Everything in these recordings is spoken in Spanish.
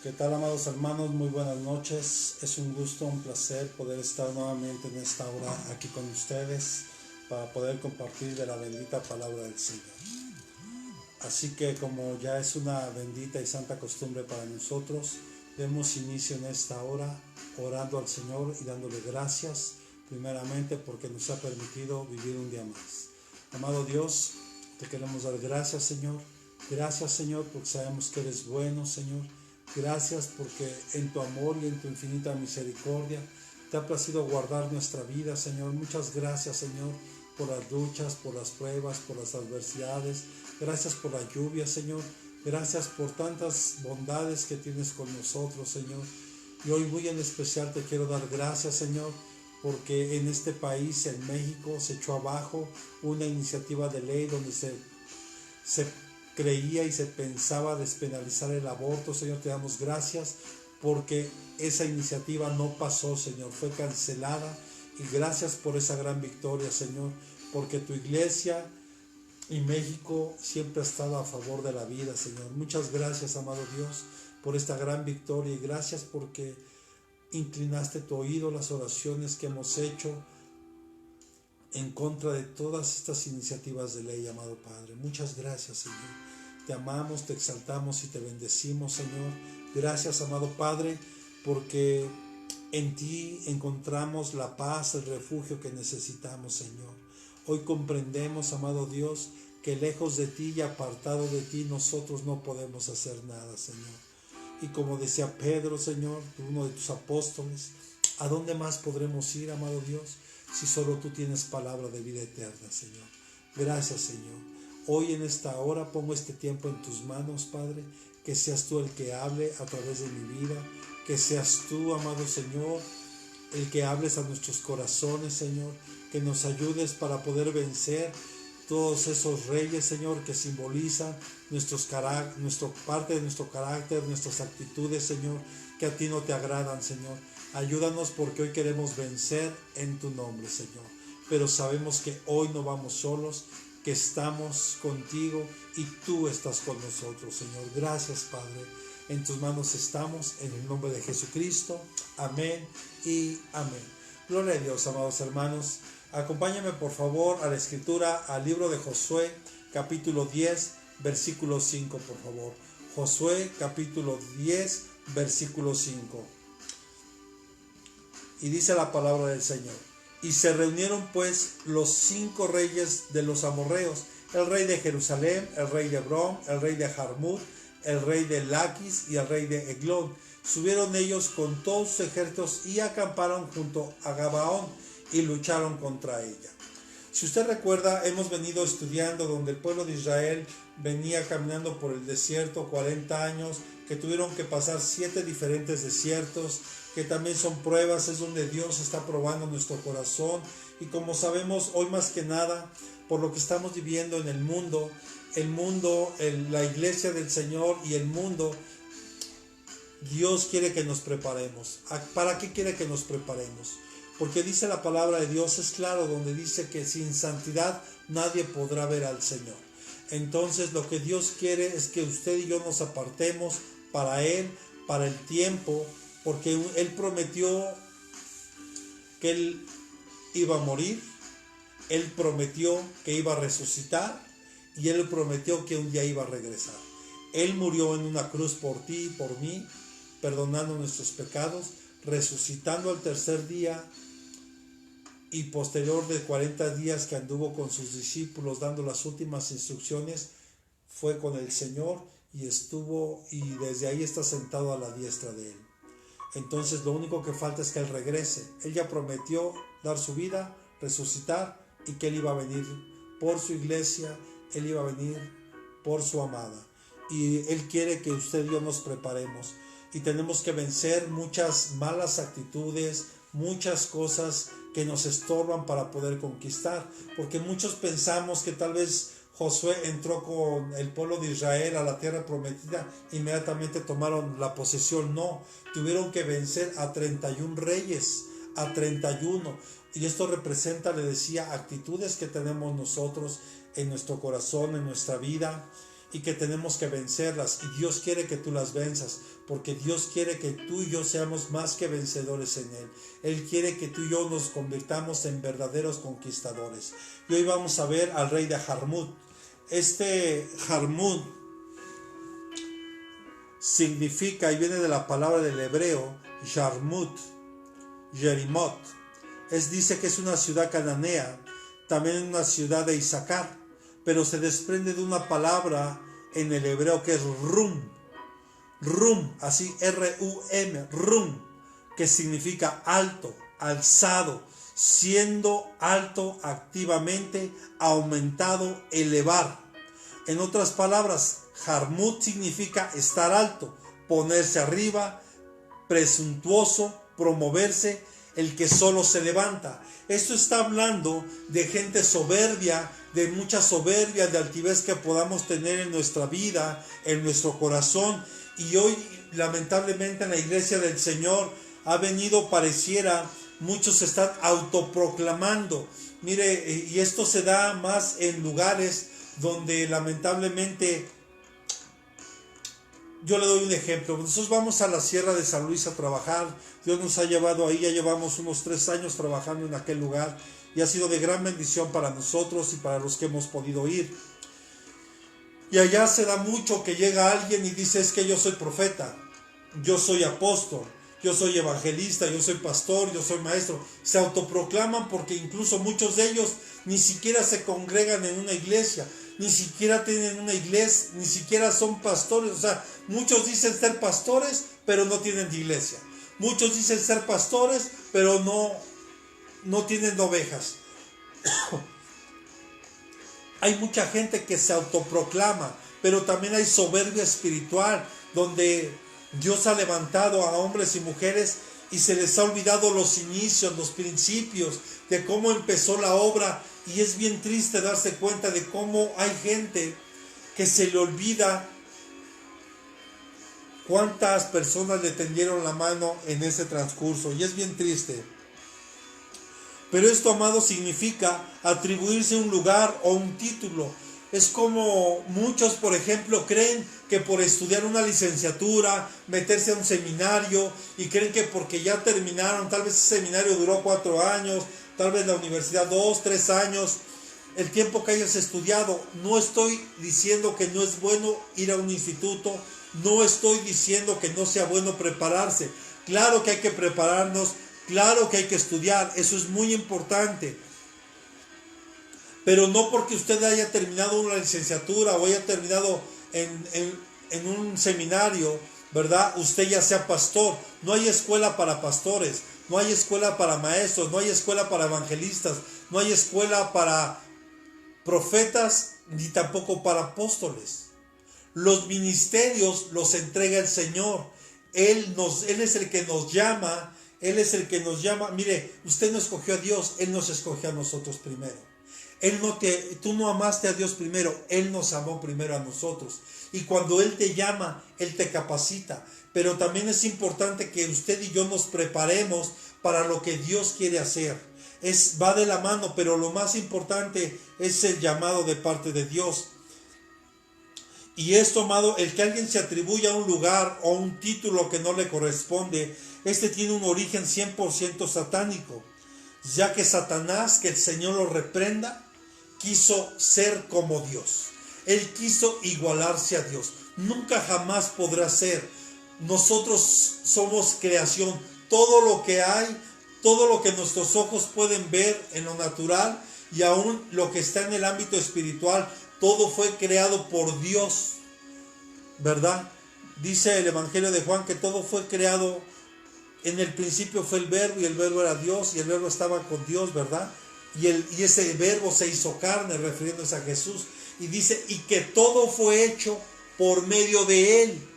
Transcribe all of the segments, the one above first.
¿Qué tal, amados hermanos? Muy buenas noches. Es un gusto, un placer poder estar nuevamente en esta hora aquí con ustedes para poder compartir de la bendita palabra del Señor. Así que como ya es una bendita y santa costumbre para nosotros, demos inicio en esta hora orando al Señor y dándole gracias primeramente porque nos ha permitido vivir un día más. Amado Dios, te queremos dar gracias, Señor. Gracias, Señor, porque sabemos que eres bueno, Señor. Gracias porque en tu amor y en tu infinita misericordia te ha placido guardar nuestra vida, Señor. Muchas gracias, Señor, por las luchas, por las pruebas, por las adversidades. Gracias por la lluvia, Señor. Gracias por tantas bondades que tienes con nosotros, Señor. Y hoy muy en especial te quiero dar gracias, Señor, porque en este país, en México, se echó abajo una iniciativa de ley donde se creía y se pensaba despenalizar el aborto. Señor, te damos gracias porque esa iniciativa no pasó, Señor, fue cancelada, y gracias por esa gran victoria, Señor, porque tu iglesia y México siempre ha estado a favor de la vida, Señor. Muchas gracias, amado Dios, por esta gran victoria, y gracias porque inclinaste tu oído a las oraciones que hemos hecho en contra de todas estas iniciativas de ley, amado Padre. Muchas gracias, Señor. Te amamos, te exaltamos y te bendecimos, Señor. Gracias, amado Padre, porque en ti encontramos la paz, el refugio que necesitamos, Señor. Hoy comprendemos, amado Dios, que lejos de ti y apartado de ti nosotros no podemos hacer nada, Señor. Y como decía Pedro, Señor, uno de tus apóstoles, ¿a dónde más podremos ir, amado Dios, si solo tú tienes palabra de vida eterna, Señor? Gracias, Señor. Hoy en esta hora pongo este tiempo en tus manos, Padre, que seas tú el que hable a través de mi vida, que seas tú, amado Señor, el que hables a nuestros corazones, Señor, que nos ayudes para poder vencer todos esos reyes, Señor, que simbolizan parte de nuestro carácter, nuestras actitudes, Señor, que a ti no te agradan, Señor. Ayúdanos porque hoy queremos vencer en tu nombre, Señor. Pero sabemos que hoy no vamos solos, que estamos contigo y tú estás con nosotros, Señor. Gracias, Padre. En tus manos estamos, en el nombre de Jesucristo. Amén y amén. Gloria a Dios, amados hermanos. Acompáñame, por favor, a la escritura, al libro de Josué, capítulo 10, versículo 5, por favor. Josué, capítulo 10, versículo 5. Y dice la palabra del Señor: y se reunieron pues los 5 reyes de los amorreos, el rey de Jerusalén, el rey de Hebrón, el rey de Jarmut, el rey de Laquis y el rey de Eglón. Subieron ellos con todos sus ejércitos y acamparon junto a Gabaón y lucharon contra ella. Si usted recuerda, hemos venido estudiando donde el pueblo de Israel venía caminando por el desierto 40 años, que tuvieron que pasar 7 diferentes desiertos, que también son pruebas, es donde Dios está probando nuestro corazón. Y como sabemos, hoy más que nada, por lo que estamos viviendo en el mundo, la iglesia del Señor y el mundo, Dios quiere que nos preparemos. ¿Para qué quiere que nos preparemos? Porque dice la palabra de Dios, es claro, donde dice que sin santidad nadie podrá ver al Señor. Entonces lo que Dios quiere es que usted y yo nos apartemos para Él, para el tiempo, porque Él prometió que Él iba a morir, Él prometió que iba a resucitar y Él prometió que un día iba a regresar. Él murió en una cruz por ti y por mí, perdonando nuestros pecados, resucitando al tercer día, y posterior de 40 días que anduvo con sus discípulos dando las últimas instrucciones, fue con el Señor y desde ahí está sentado a la diestra de Él. Entonces lo único que falta es que Él regrese. Él ya prometió dar su vida, resucitar, y que Él iba a venir por su iglesia, Él iba a venir por su amada. Y Él quiere que usted y yo nos preparemos. Y tenemos que vencer muchas malas actitudes, muchas cosas que nos estorban para poder conquistar. Porque muchos pensamos que tal vez Josué entró con el pueblo de Israel a la tierra prometida, inmediatamente tomaron la posesión. No, tuvieron que vencer a 31 reyes, a 31. Y esto representa, le decía, actitudes que tenemos nosotros en nuestro corazón, en nuestra vida. y que tenemos que vencerlas, y Dios quiere que tú las venzas, porque Dios quiere que tú y yo seamos más que vencedores en Él. Él quiere que tú y yo nos convirtamos en verdaderos conquistadores. Y hoy vamos a ver al rey de Jarmut. Este Jarmut significa, y viene de la palabra del hebreo, Jarmut, Jerimot. Dice que es una ciudad cananea, también una ciudad de Isaacar, pero se desprende de una palabra en el hebreo que es Rum, así R-U-M, Rum, que significa alto, alzado, siendo alto activamente, aumentado, elevar. En otras palabras, Jarmut significa estar alto, ponerse arriba, presuntuoso, promoverse, el que solo se levanta. Esto está hablando de gente soberbia, de mucha soberbia, de altivez que podamos tener en nuestra vida, en nuestro corazón. Y hoy, lamentablemente, en la iglesia del Señor ha venido, pareciera, muchos se están autoproclamando. Mire, y esto se da más en lugares donde lamentablemente, yo le doy un ejemplo. Nosotros vamos a la Sierra de San Luis a trabajar. Dios nos ha llevado ahí, ya llevamos unos 3 años trabajando en aquel lugar y ha sido de gran bendición para nosotros y para los que hemos podido ir. Y allá se da mucho que llega alguien y dice: es que yo soy profeta, yo soy apóstol, yo soy evangelista, yo soy pastor, yo soy maestro. Se autoproclaman porque incluso muchos de ellos ni siquiera se congregan en una iglesia, ni siquiera tienen una iglesia, ni siquiera son pastores. O sea, muchos dicen ser pastores, pero no tienen iglesia. Muchos dicen ser pastores, pero no tienen ovejas. Hay mucha gente que se autoproclama, pero también hay soberbia espiritual, donde Dios ha levantado a hombres y mujeres y se les ha olvidado los inicios, los principios de cómo empezó la obra. Y es bien triste darse cuenta de cómo hay gente que se le olvida cuántas personas le tendieron la mano en ese transcurso. Y es bien triste. Pero esto, amado, significa atribuirse un lugar o un título. Es como muchos, por ejemplo, creen que por estudiar una licenciatura, meterse a un seminario, y creen que porque ya terminaron, tal vez ese seminario duró 4 años, tal vez la universidad 2, 3 años, el tiempo que hayas estudiado. No estoy diciendo que no es bueno ir a un instituto, no estoy diciendo que no sea bueno prepararse. Claro que hay que prepararnos, claro que hay que estudiar, eso es muy importante. Pero no porque usted haya terminado una licenciatura o haya terminado en un seminario, ¿verdad?, usted ya sea pastor. No hay escuela para pastores, no hay escuela para maestros, no hay escuela para evangelistas, no hay escuela para profetas, ni tampoco para apóstoles. Los ministerios los entrega el Señor. Él es el que nos llama, Él es el que nos llama. Mire, usted no escogió a Dios, Él nos escogió a nosotros primero. Tú no amaste a Dios primero, Él nos amó primero a nosotros. Y cuando Él te llama, Él te capacita. Pero también es importante que usted y yo nos preparemos para lo que Dios quiere hacer. Va de la mano, pero lo más importante es el llamado de parte de Dios. Y esto, amado, el que alguien se atribuya a un lugar o un título que no le corresponde, tiene un origen 100% satánico. Ya que Satanás, que el Señor lo reprenda, quiso ser como Dios. Él quiso igualarse a Dios. Nunca jamás podrá ser. Nosotros somos creación. Todo lo que hay, todo lo que nuestros ojos pueden ver en lo natural y aún lo que está en el ámbito espiritual, todo fue creado por Dios, ¿verdad? Dice el Evangelio de Juan que todo fue creado. En el principio fue el verbo y el verbo era Dios y el verbo estaba con Dios, ¿verdad? Y ese verbo se hizo carne, refiriéndose a Jesús. Y dice, y que todo fue hecho por medio de Él.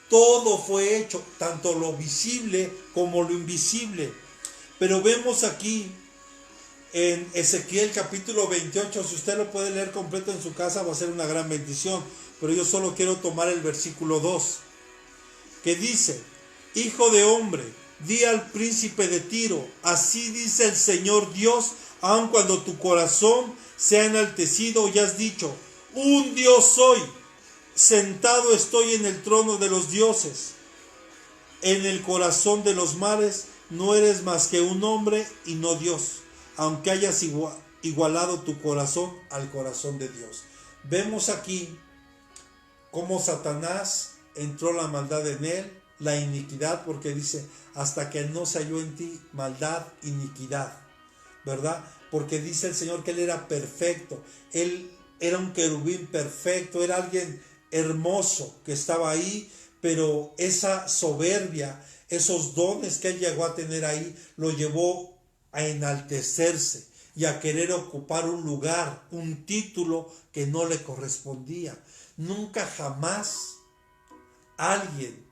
Todo fue hecho, tanto lo visible como lo invisible. Pero vemos aquí en Ezequiel capítulo 28, si usted lo puede leer completo en su casa, va a ser una gran bendición. Pero yo solo quiero tomar el versículo 2, que dice: Hijo de hombre, di al príncipe de Tiro, así dice el Señor Dios, aun cuando tu corazón sea enaltecido y has dicho, un Dios soy. sentado estoy en el trono de los dioses, en el corazón de los mares, no eres más que un hombre y no Dios, aunque hayas igualado tu corazón al corazón de Dios. Vemos aquí cómo Satanás entró la maldad en él, la iniquidad, porque dice, hasta que no se halló en ti maldad, iniquidad, ¿verdad? Porque dice el Señor que Él era perfecto, Él era un querubín perfecto, era alguien hermoso que estaba ahí, pero esa soberbia, esos dones que Él llegó a tener ahí, lo llevó a enaltecerse y a querer ocupar un lugar, un título que no le correspondía. Nunca jamás alguien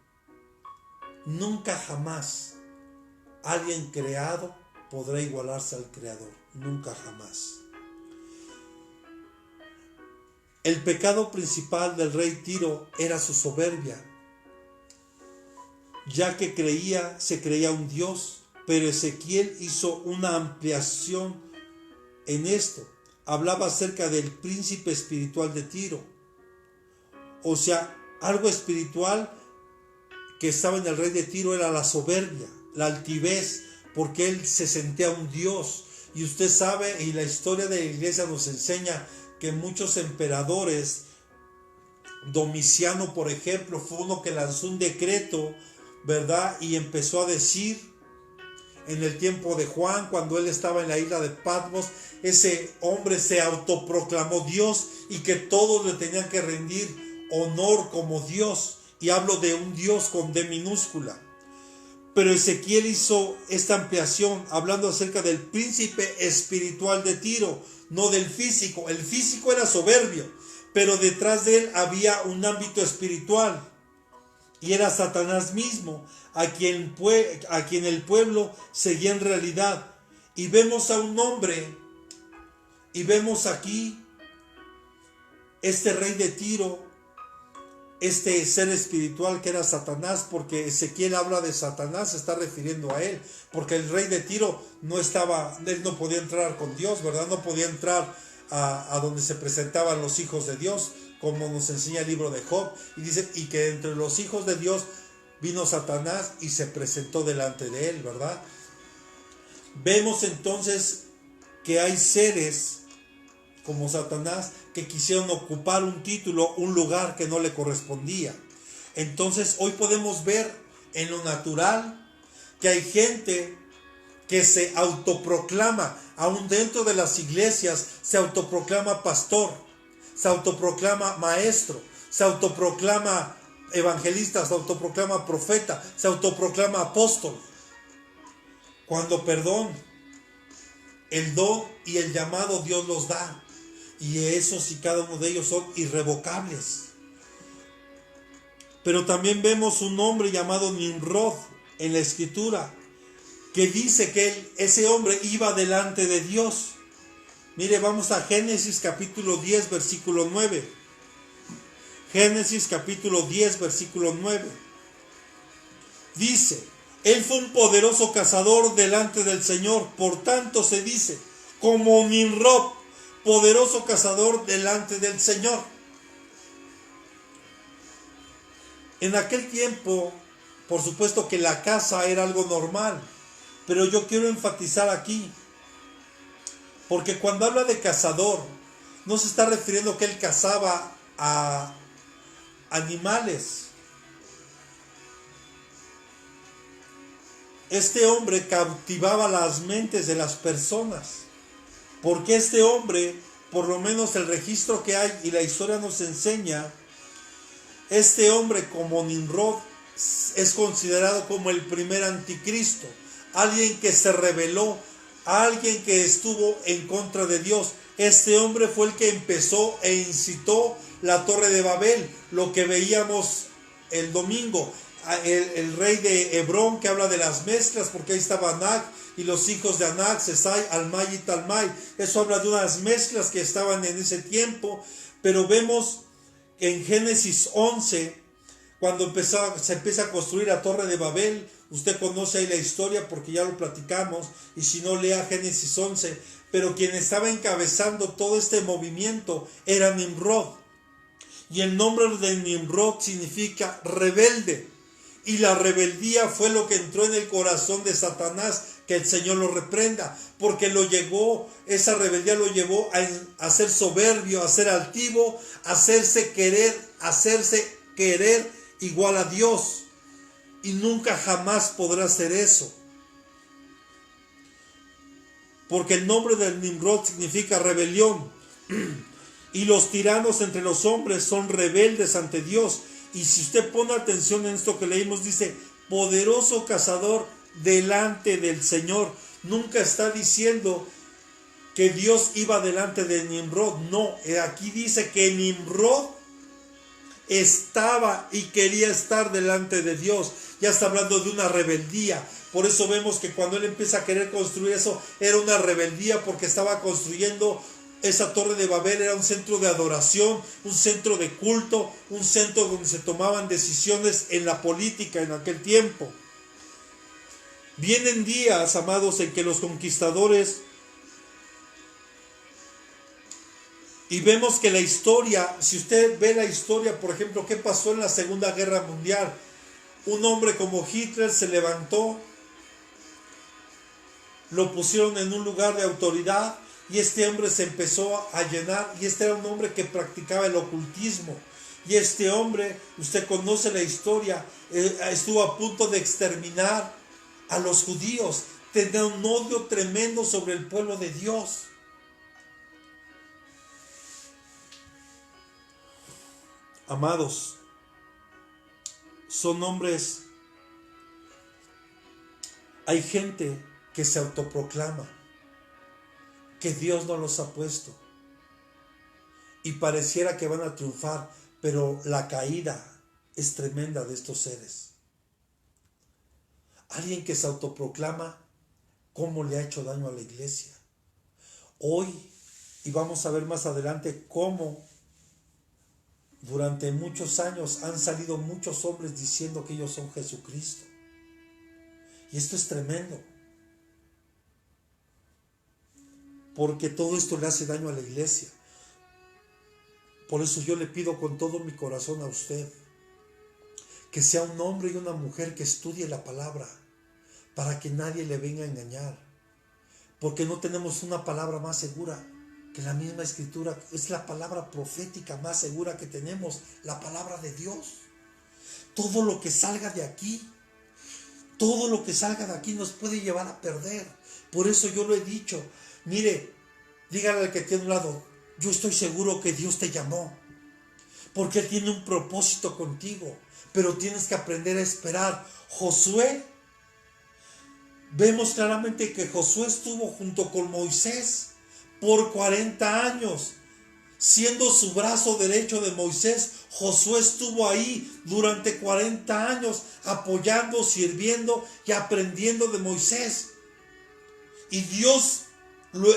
creado podrá igualarse al Creador, nunca jamás. El pecado principal del rey Tiro era su soberbia, ya que se creía un Dios, pero Ezequiel hizo una ampliación en esto. Hablaba acerca del príncipe espiritual de Tiro, o sea, algo espiritual que estaba en el rey de Tiro era la soberbia, la altivez, porque él se sentía un Dios. Y usted sabe, y la historia de la iglesia nos enseña que muchos emperadores, Domiciano por ejemplo, fue uno que lanzó un decreto, ¿verdad? Y empezó a decir, en el tiempo de Juan, cuando él estaba en la isla de Patmos, ese hombre se autoproclamó Dios y que todos le tenían que rendir honor como Dios. Y hablo de un Dios con D minúscula. Pero Ezequiel hizo esta ampliación hablando acerca del príncipe espiritual de Tiro, no del físico. El físico era soberbio, pero detrás de él había un ámbito espiritual. Y era Satanás mismo, a quien el pueblo seguía en realidad. Y vemos a un hombre, y vemos aquí este rey de Tiro, este ser espiritual que era Satanás, porque Ezequiel habla de Satanás, se está refiriendo a él, porque el rey de Tiro él no podía entrar con Dios, ¿verdad? No podía entrar a donde se presentaban los hijos de Dios, como nos enseña el libro de Job, y dice, y que entre los hijos de Dios vino Satanás y se presentó delante de él, ¿verdad? Vemos entonces que hay seres como Satanás que quisieron ocupar un título, un lugar que no le correspondía. Entonces hoy podemos ver en lo natural que hay gente que se autoproclama, aún dentro de las iglesias, se autoproclama pastor, se autoproclama maestro, se autoproclama evangelista, se autoproclama profeta, se autoproclama apóstol. Cuando, el don y el llamado Dios los da. Y esos y cada uno de ellos son irrevocables. Pero también vemos un hombre llamado Nimrod en la escritura, que dice que ese hombre iba delante de Dios. Mire, vamos a Génesis capítulo 10, versículo 9. Génesis capítulo 10, versículo 9. Dice, él fue un poderoso cazador delante del Señor, por tanto se dice, como Nimrod, poderoso cazador delante del Señor. En aquel tiempo, por supuesto que la caza era algo normal, pero yo quiero enfatizar aquí, porque cuando habla de cazador, no se está refiriendo que él cazaba a animales. Este hombre cautivaba las mentes de las personas. Porque este hombre, por lo menos el registro que hay y la historia nos enseña, este hombre como Nimrod es considerado como el primer anticristo, alguien que se rebeló, alguien que estuvo en contra de Dios. Este hombre fue el que empezó e incitó la Torre de Babel, lo que veíamos el domingo, el rey de Hebrón, que habla de las mezclas, porque ahí estaba Anac y los hijos de Anac, Sesai, Almay y Talmay. Eso habla de unas mezclas que estaban en ese tiempo. Pero vemos en Génesis 11, cuando se empieza a construir la Torre de Babel, usted conoce ahí la historia porque ya lo platicamos, y si no, lea Génesis 11, pero quien estaba encabezando todo este movimiento era Nimrod. Y el nombre de Nimrod significa rebelde. Y la rebeldía fue lo que entró en el corazón de Satanás, que el Señor lo reprenda, porque esa rebeldía lo llevó a ser soberbio, a ser altivo, a hacerse querer igual a Dios. Y nunca jamás podrá hacer eso. Porque el nombre del Nimrod significa rebelión. Y los tiranos entre los hombres son rebeldes ante Dios. Y si usted pone atención en esto que leímos, dice, poderoso cazador delante del Señor. Nunca está diciendo que Dios iba delante de Nimrod. No, aquí dice que Nimrod estaba y quería estar delante de Dios. Ya está hablando de una rebeldía. Por eso vemos que cuando él empieza a querer construir eso, era una rebeldía, porque estaba construyendo esa torre de Babel. Era un centro de adoración, un centro de culto, un centro donde se tomaban decisiones en la política en aquel tiempo. Vienen días, amados, en que los conquistadores, y vemos que la historia, si usted ve la historia, por ejemplo, ¿qué pasó en la Segunda Guerra Mundial? Un hombre como Hitler se levantó, lo pusieron en un lugar de autoridad, y este hombre se empezó a llenar, y este era un hombre que practicaba el ocultismo. Y este hombre, usted conoce la historia, estuvo a punto de exterminar a los judíos. Tenía un odio tremendo sobre el pueblo de Dios. Amados, son hombres. Hay gente que se autoproclama que Dios no los ha puesto, y pareciera que van a triunfar, pero la caída es tremenda de estos seres. Alguien que se autoproclama, ¿cómo le ha hecho daño a la iglesia? Hoy, y vamos a ver más adelante cómo durante muchos años han salido muchos hombres diciendo que ellos son Jesucristo. Y esto es tremendo, porque todo esto le hace daño a la iglesia. Por eso yo le pido con todo mi corazón a usted que sea un hombre y una mujer que estudie la palabra, para que nadie le venga a engañar, porque no tenemos una palabra más segura que la misma Escritura. Es la palabra profética más segura que tenemos, la palabra de Dios. Todo lo que salga de aquí nos puede llevar a perder. Por eso yo lo he dicho. Mire, dígale al que tiene a un lado, yo estoy seguro que Dios te llamó, porque Él tiene un propósito contigo, pero tienes que aprender a esperar. Josué, vemos claramente que Josué estuvo junto con Moisés por 40 años. Siendo su brazo derecho de Moisés, Josué estuvo ahí durante 40 años apoyando, sirviendo y aprendiendo de Moisés. Y Dios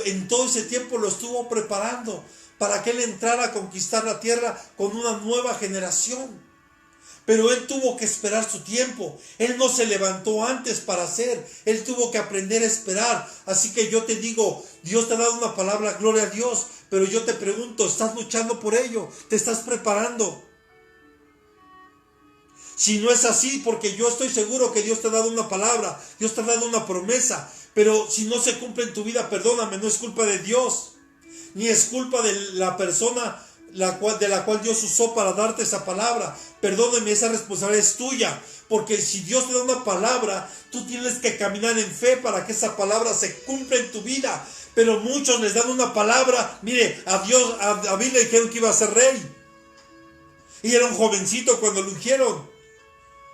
en todo ese tiempo lo estuvo preparando para que él entrara a conquistar la tierra con una nueva generación. Pero él tuvo que esperar su tiempo. Él no se levantó antes para hacer. Él tuvo que aprender a esperar. Así que yo te digo, Dios te ha dado una palabra, gloria a Dios. Pero yo te pregunto, ¿estás luchando por ello? ¿Te estás preparando? Si no es así, porque yo estoy seguro que Dios te ha dado una palabra, Dios te ha dado una promesa, pero si no se cumple en tu vida, perdóname, no es culpa de Dios, ni es culpa de la persona de la cual Dios usó para darte esa palabra. Perdóname, esa responsabilidad es tuya, porque si Dios te da una palabra, tú tienes que caminar en fe para que esa palabra se cumpla en tu vida. Pero muchos les dan una palabra. Mire, a David le dijeron que iba a ser rey, y era un jovencito cuando lo ungieron,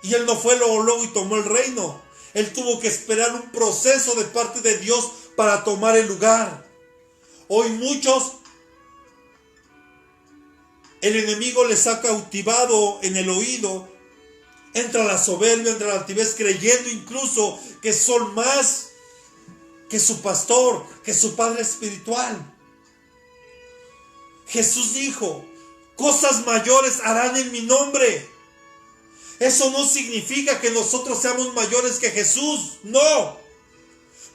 y él no fue luego y tomó el reino. Él tuvo que esperar un proceso de parte de Dios para tomar el lugar. Hoy muchos, el enemigo les ha cautivado en el oído. Entra la soberbia, entra la altivez, creyendo incluso que son más que su pastor, que su padre espiritual. Jesús dijo, cosas mayores harán en mi nombre. Eso no significa que nosotros seamos mayores que Jesús, no.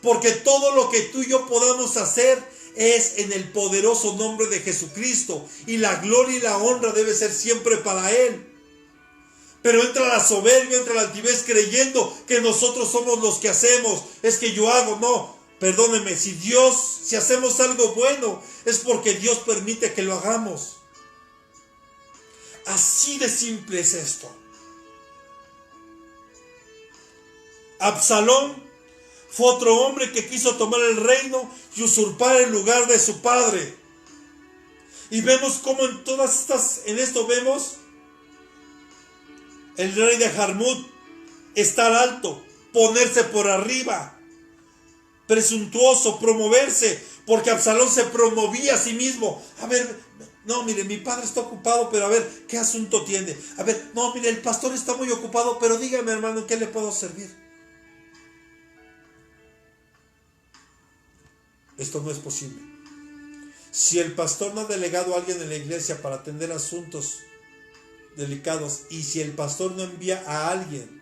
Porque todo lo que tú y yo podamos hacer es en el poderoso nombre de Jesucristo, y la gloria y la honra debe ser siempre para Él. Pero entra la soberbia, entra la altivez, creyendo que nosotros somos los que hacemos. Es que yo hago, no. Perdóneme, si hacemos algo bueno, es porque Dios permite que lo hagamos. Así de simple es esto. Absalón fue otro hombre que quiso tomar el reino y usurpar el lugar de su padre. Y vemos cómo en esto vemos el rey de Jarmut estar alto, ponerse por arriba, presuntuoso, promoverse, porque Absalón se promovía a sí mismo. A ver, no, mire, mi padre está ocupado, pero a ver, ¿qué asunto tiene? A ver, no, mire, el pastor está muy ocupado, pero dígame, hermano, ¿en qué le puedo servir? Esto no es posible. Si el pastor no ha delegado a alguien en la iglesia para atender asuntos delicados, y si el pastor no envía a alguien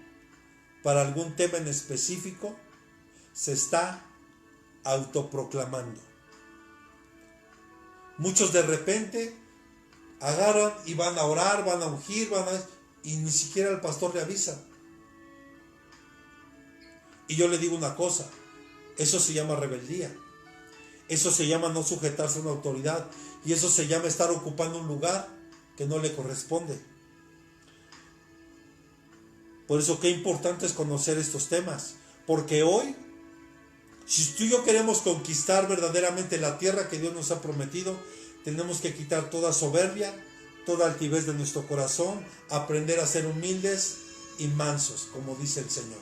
para algún tema en específico, se está autoproclamando. Muchos de repente agarran y van a orar, van a ungir, y ni siquiera el pastor le avisa. Y yo le digo una cosa, eso se llama rebeldía. Eso se llama no sujetarse a una autoridad, y eso se llama estar ocupando un lugar que no le corresponde. Por eso qué importante es conocer estos temas, porque hoy, si tú y yo queremos conquistar verdaderamente la tierra que Dios nos ha prometido, tenemos que quitar toda soberbia, toda altivez de nuestro corazón, aprender a ser humildes y mansos, como dice el Señor,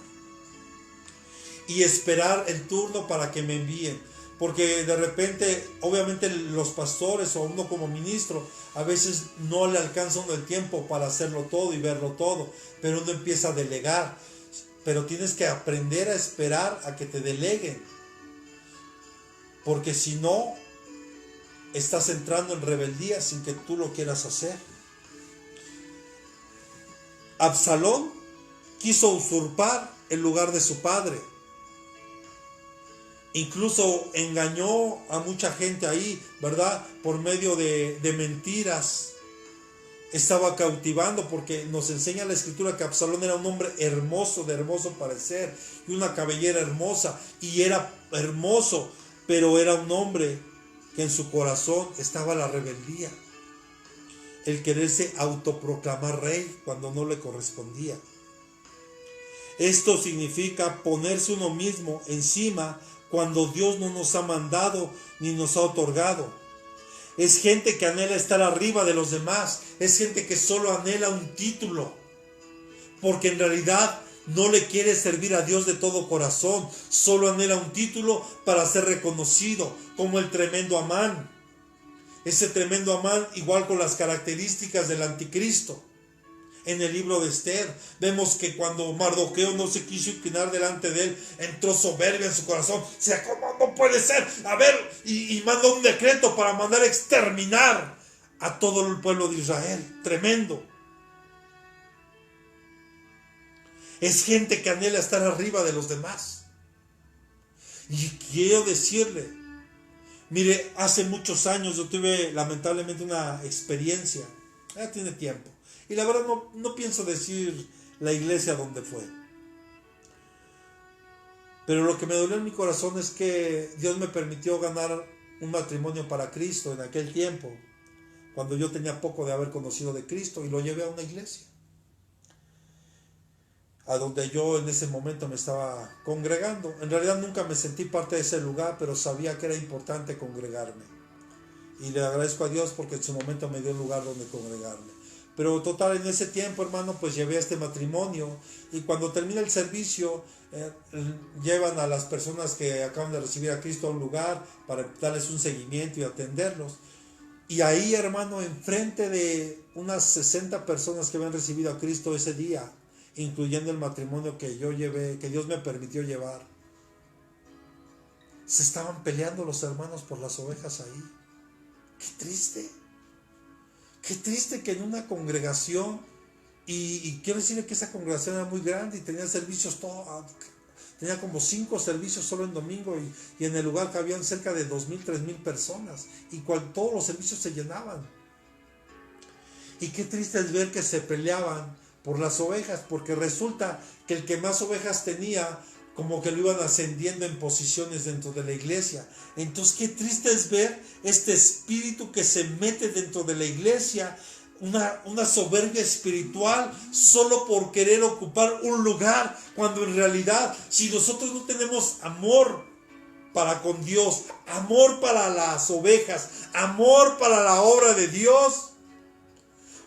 y esperar el turno para que me envíen. Porque de repente, obviamente los pastores o uno como ministro, a veces no le alcanza uno el tiempo para hacerlo todo y verlo todo, pero uno empieza a delegar. Pero tienes que aprender a esperar a que te deleguen, porque si no, estás entrando en rebeldía sin que tú lo quieras hacer. Absalón quiso usurpar el lugar de su padre. Incluso engañó a mucha gente ahí, ¿verdad? Por medio de mentiras. Estaba cautivando, porque nos enseña la escritura que Absalón era un hombre hermoso, de hermoso parecer, y una cabellera hermosa, y era hermoso, pero era un hombre que en su corazón estaba la rebeldía, el quererse autoproclamar rey cuando no le correspondía. Esto significa ponerse uno mismo encima cuando Dios no nos ha mandado ni nos ha otorgado. Es gente que anhela estar arriba de los demás. Es gente que solo anhela un título, porque en realidad no le quiere servir a Dios de todo corazón. Solo anhela un título para ser reconocido, como el tremendo Amán. Ese tremendo Amán, igual con las características del anticristo. En el libro de Esther vemos que cuando Mardoqueo no se quiso inclinar delante de él, entró soberbia en su corazón. O sea, ¿cómo no puede ser? A ver, y mandó un decreto para mandar exterminar a todo el pueblo de Israel. Tremendo. Es gente que anhela estar arriba de los demás. Y quiero decirle, mire, hace muchos años yo tuve lamentablemente una experiencia, ya tiene tiempo, y la verdad no pienso decir la iglesia donde fue, pero lo que me dolió en mi corazón es que Dios me permitió ganar un matrimonio para Cristo en aquel tiempo, cuando yo tenía poco de haber conocido de Cristo, y lo llevé a una iglesia a donde yo en ese momento me estaba congregando. En realidad nunca me sentí parte de ese lugar, pero sabía que era importante congregarme, y le agradezco a Dios porque en su momento me dio un lugar donde congregarme. Pero total, en ese tiempo, hermano, pues llevé a este matrimonio, y cuando termina el servicio llevan a las personas que acaban de recibir a Cristo a un lugar para darles un seguimiento y atenderlos. Y ahí, hermano, enfrente de unas 60 personas que habían recibido a Cristo ese día, incluyendo el matrimonio que yo llevé, que Dios me permitió llevar, se estaban peleando los hermanos por las ovejas ahí. Qué triste. Qué triste que en una congregación, y quiero decirle que esa congregación era muy grande y tenía servicios todo, tenía como 5 servicios solo en domingo y en el lugar cabían cerca de 2,000, 3,000 personas y todos los servicios se llenaban. Y qué triste es ver que se peleaban por las ovejas, porque resulta que el que más ovejas tenía, como que lo iban ascendiendo en posiciones dentro de la iglesia. Entonces qué triste es ver este espíritu que se mete dentro de la iglesia, una soberbia espiritual solo por querer ocupar un lugar, cuando en realidad si nosotros no tenemos amor para con Dios, amor para las ovejas, amor para la obra de Dios,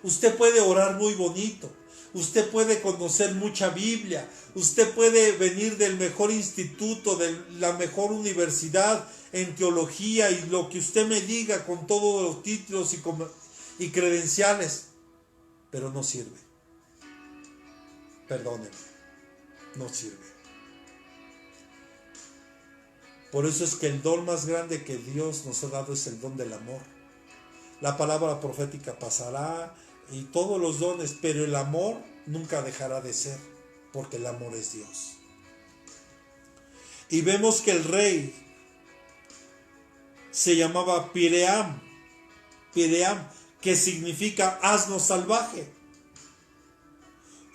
usted puede orar muy bonito, usted puede conocer mucha Biblia, usted puede venir del mejor instituto, de la mejor universidad en teología y lo que usted me diga con todos los títulos y credenciales, pero no sirve. Perdónenme, no sirve. Por eso es que el don más grande que Dios nos ha dado es el don del amor. La palabra profética pasará y todos los dones, pero el amor nunca dejará de ser, porque el amor es Dios. Y vemos que el rey se llamaba Piream, que significa asno salvaje.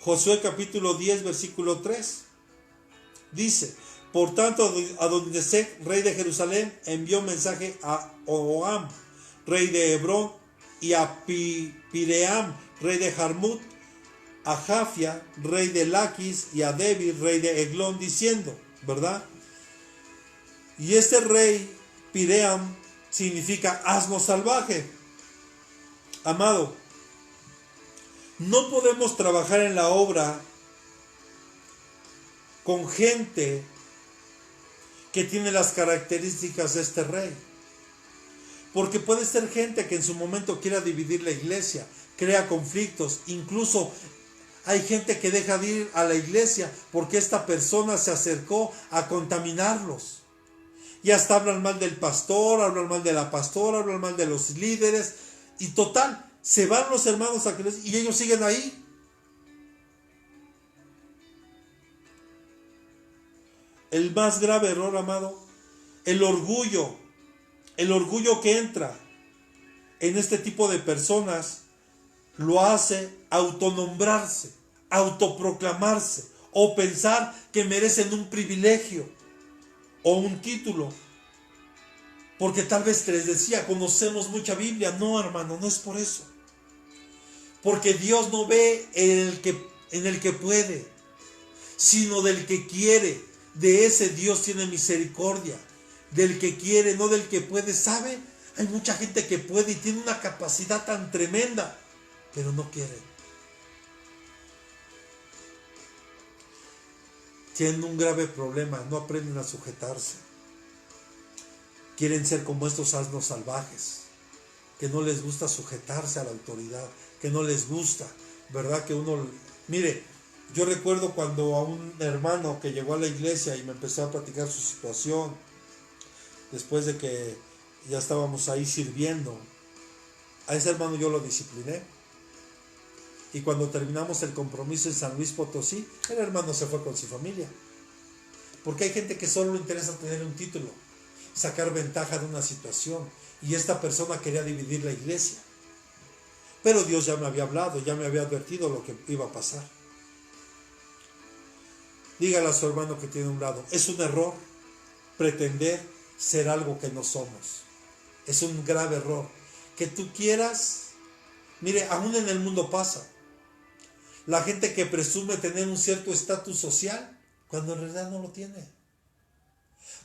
Josué capítulo 10 versículo 3 dice: por tanto Adonidesec, rey de Jerusalén, envió mensaje a Oam, rey de Hebrón, y a Piream, rey de Jarmut, a Jafia, rey de Laquis, y a Debir, rey de Eglón, diciendo, ¿verdad? Y este rey Piream significa asno salvaje. Amado, no podemos trabajar en la obra con gente que tiene las características de este rey. Porque puede ser gente que en su momento quiera dividir la iglesia, crea conflictos, incluso hay gente que deja de ir a la iglesia porque esta persona se acercó a contaminarlos. Y hasta hablan mal del pastor, hablan mal de la pastora, hablan mal de los líderes. Y total, se van los hermanos a creer y ellos siguen ahí. El más grave error, amado, el orgullo que entra en este tipo de personas lo hace autonombrarse, autoproclamarse o pensar que merecen un privilegio o un título. Porque tal vez les decía, conocemos mucha Biblia. No, hermano, no es por eso. Porque Dios no ve en el que puede, sino del que quiere. De ese Dios tiene misericordia. Del que quiere, no del que puede. ¿Sabe? Hay mucha gente que puede y tiene una capacidad tan tremenda, pero no quiere. Tienen un grave problema, no aprenden a sujetarse. Quieren ser como estos asnos salvajes, que no les gusta sujetarse a la autoridad, que no les gusta, ¿verdad? Que uno, mire, yo recuerdo cuando a un hermano que llegó a la iglesia y me empezó a platicar su situación, después de que ya estábamos ahí sirviendo, a ese hermano yo lo discipliné. Y cuando terminamos el compromiso en San Luis Potosí, el hermano se fue con su familia. Porque hay gente que solo le interesa tener un título, sacar ventaja de una situación. Y esta persona quería dividir la iglesia. Pero Dios ya me había hablado, ya me había advertido lo que iba a pasar. Dígale a su hermano que tiene a un lado, es un error pretender ser algo que no somos. Es un grave error. Que tú quieras, mire, aún en el mundo pasa. La gente que presume tener un cierto estatus social, cuando en realidad no lo tiene.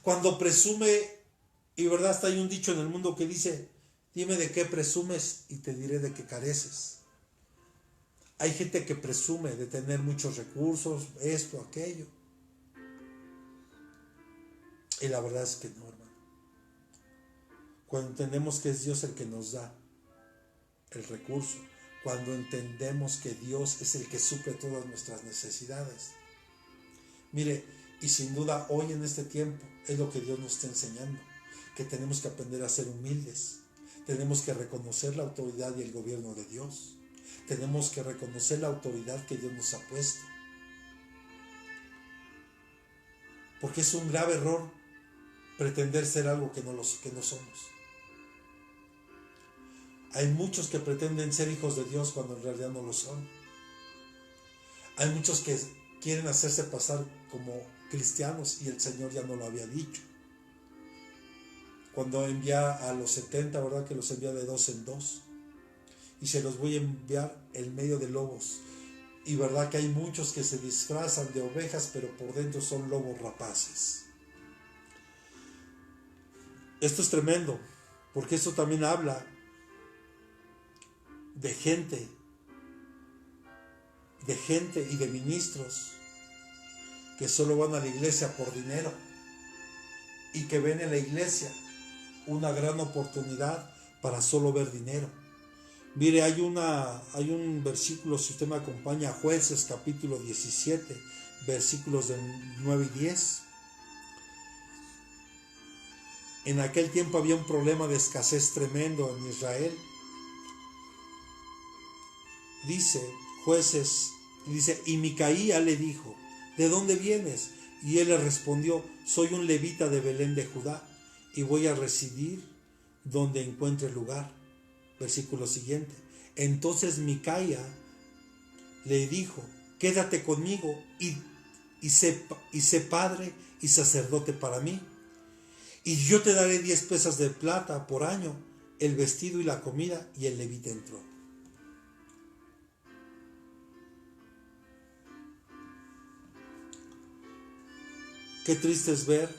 Cuando presume, y verdad, hasta hay un dicho en el mundo que dice, dime de qué presumes y te diré de qué careces. Hay gente que presume de tener muchos recursos, esto, aquello. Y la verdad es que no, hermano. Cuando entendemos que es Dios el que nos da el recurso, cuando entendemos que Dios es el que suple todas nuestras necesidades. Mire, y sin duda hoy en este tiempo es lo que Dios nos está enseñando, que tenemos que aprender a ser humildes, tenemos que reconocer la autoridad y el gobierno de Dios, tenemos que reconocer la autoridad que Dios nos ha puesto. porque es un grave error pretender ser algo que no somos. Hay muchos que pretenden ser hijos de Dios cuando en realidad no lo son. Hay muchos que quieren hacerse pasar como cristianos y el Señor ya no lo había dicho. Cuando envía a los 70, ¿verdad? Que los envía de 2 en 2. Y se los voy a enviar en medio de lobos. Y verdad que hay muchos que se disfrazan de ovejas, pero por dentro son lobos rapaces. Esto es tremendo, porque esto también habla de gente y de ministros que solo van a la iglesia por dinero y que ven en la iglesia una gran oportunidad para solo ver dinero. Mire, hay un versículo, si usted me acompaña, Jueces capítulo 17, versículos del 9 y 10. En aquel tiempo había un problema de escasez tremendo en Israel. Dice Jueces, y Micaía le dijo, ¿de dónde vienes? Y él le respondió, soy un levita de Belén de Judá y voy a residir donde encuentre lugar. Versículo siguiente. Entonces Micaía le dijo, quédate conmigo y sé padre y sacerdote para mí. Y yo te daré 10 pesas de plata por año, el vestido y la comida. Y el levita entró. Qué triste es ver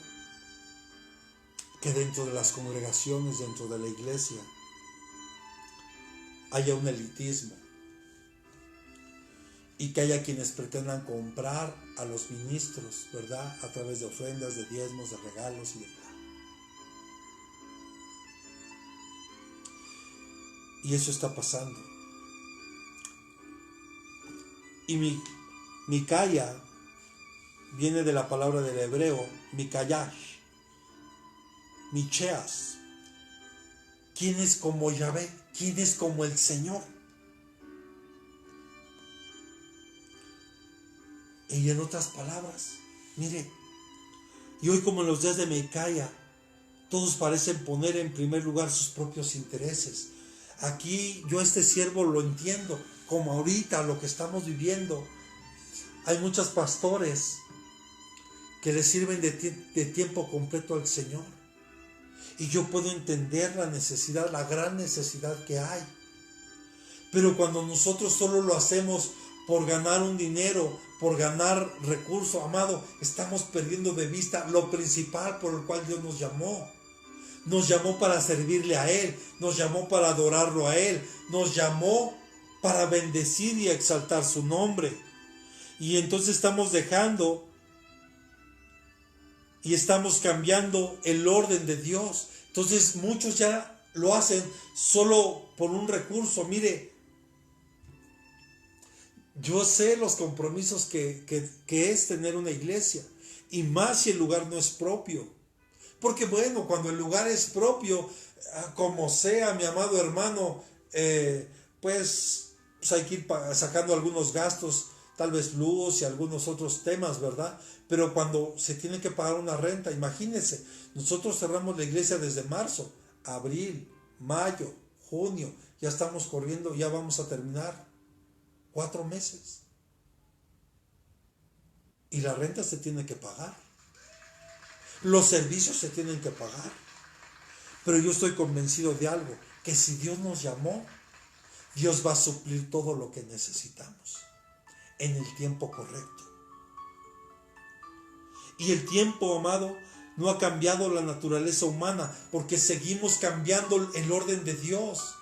que dentro de las congregaciones, dentro de la iglesia, haya un elitismo y que haya quienes pretendan comprar a los ministros, ¿verdad? A través de ofrendas, de diezmos, de regalos y de plan. Y eso está pasando. Y Micaía viene de la palabra del hebreo, Mikayash, Micheas. ¿Quién es como Yahvé? ¿Quién es como el Señor? Y en otras palabras, mire, y hoy como en los días de Micaía, todos parecen poner en primer lugar sus propios intereses. Aquí yo este siervo lo entiendo, como ahorita lo que estamos viviendo. Hay muchos pastores que le sirven de tiempo completo al Señor. Y yo puedo entender la necesidad, la gran necesidad que hay. Pero cuando nosotros solo lo hacemos por ganar un dinero, por ganar recurso, amado, estamos perdiendo de vista lo principal por el cual Dios nos llamó. Nos llamó para servirle a Él, nos llamó para adorarlo a Él, nos llamó para bendecir y exaltar su nombre. Y entonces estamos dejando y estamos cambiando el orden de Dios. Entonces muchos ya lo hacen solo por un recurso. Mire, yo sé los compromisos que es tener una iglesia, y más si el lugar no es propio. Porque bueno, cuando el lugar es propio, como sea, mi amado hermano, pues hay que ir sacando algunos gastos, tal vez luz y algunos otros temas, ¿verdad? Pero cuando se tiene que pagar una renta, imagínense, nosotros cerramos la iglesia desde marzo, abril, mayo, junio, ya estamos corriendo, ya vamos a terminar 4 meses. Y la renta se tiene que pagar. Los servicios se tienen que pagar. Pero yo estoy convencido de algo, que si Dios nos llamó, Dios va a suplir todo lo que necesitamos en el tiempo correcto. Y el tiempo, amado, no ha cambiado la naturaleza humana, porque seguimos cambiando el orden de Dios.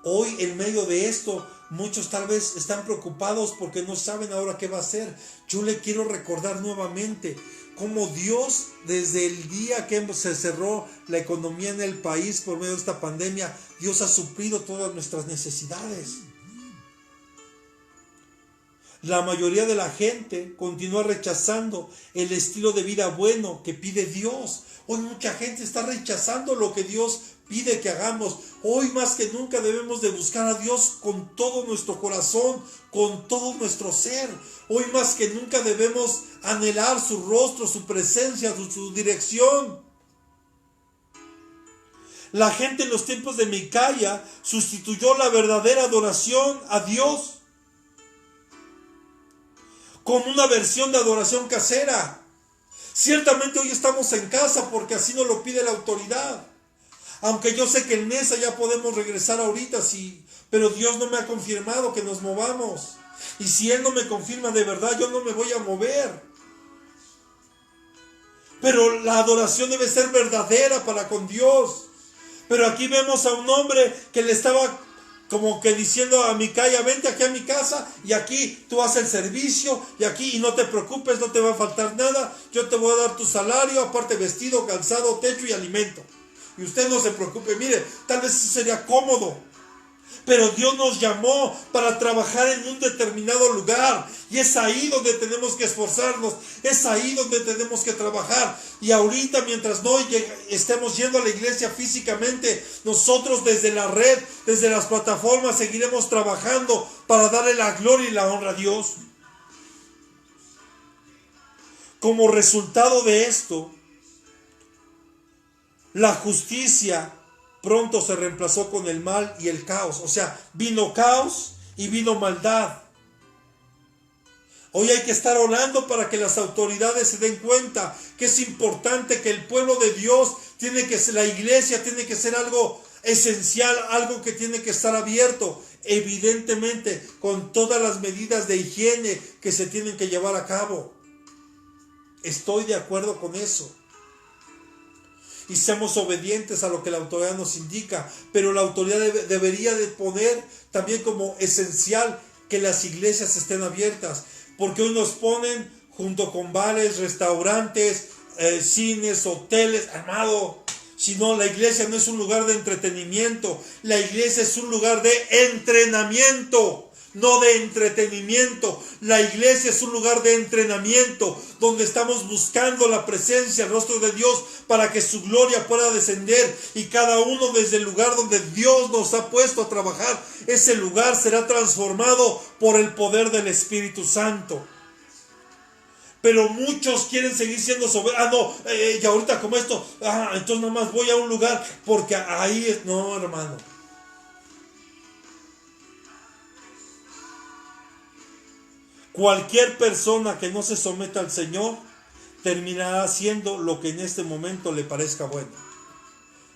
Hoy, en medio de esto, muchos tal vez están preocupados porque no saben ahora qué va a hacer. Yo le quiero recordar nuevamente cómo Dios, desde el día que se cerró la economía en el país por medio de esta pandemia, Dios ha suplido todas nuestras necesidades. La mayoría de la gente continúa rechazando el estilo de vida bueno que pide Dios. Hoy mucha gente está rechazando lo que Dios pide que hagamos. Hoy más que nunca debemos de buscar a Dios con todo nuestro corazón, con todo nuestro ser. Hoy más que nunca debemos anhelar su rostro, su presencia, su dirección. La gente en los tiempos de Micaía sustituyó la verdadera adoración a Dios con una versión de adoración casera. Ciertamente hoy estamos en casa porque así nos lo pide la autoridad. Aunque yo sé que en mesa ya podemos regresar ahorita, sí, pero Dios no me ha confirmado que nos movamos. Y si Él no me confirma de verdad, yo no me voy a mover. Pero la adoración debe ser verdadera para con Dios. Pero aquí vemos a un hombre que le estaba como que diciendo a Micaía, vente aquí a mi casa y aquí tú haces el servicio y aquí y no te preocupes, no te va a faltar nada, yo te voy a dar tu salario, aparte vestido, calzado, techo y alimento. Y usted no se preocupe, mire, tal vez eso sería cómodo, pero Dios nos llamó para trabajar en un determinado lugar y es ahí donde tenemos que esforzarnos, es ahí donde tenemos que trabajar. Y ahorita mientras no estemos yendo a la iglesia físicamente, nosotros desde la red, desde las plataformas seguiremos trabajando para darle la gloria y la honra a Dios. Como resultado de esto, la justicia pronto se reemplazó con el mal y el caos. O sea, vino caos y vino maldad. Hoy hay que estar orando para que las autoridades se den cuenta que es importante, que el pueblo de Dios tiene que ser, la iglesia tiene que ser algo esencial, algo que tiene que estar abierto, evidentemente con todas las medidas de higiene que se tienen que llevar a cabo. Estoy de acuerdo con eso. Y seamos obedientes a lo que la autoridad nos indica, pero la autoridad debería de poner también como esencial que las iglesias estén abiertas, porque hoy nos ponen junto con bares, restaurantes, cines, hoteles, amado. Si no, la iglesia no es un lugar de entretenimiento, la iglesia es un lugar de entrenamiento. No de entretenimiento. La iglesia es un lugar de entrenamiento donde estamos buscando la presencia, el rostro de Dios para que su gloria pueda descender y cada uno desde el lugar donde Dios nos ha puesto a trabajar, ese lugar será transformado por el poder del Espíritu Santo. Pero muchos quieren seguir siendo soberanos. Y ahorita como esto, entonces nada más voy a un lugar porque ahí es. No, hermano. Cualquier persona que no se someta al Señor terminará haciendo lo que en este momento le parezca bueno.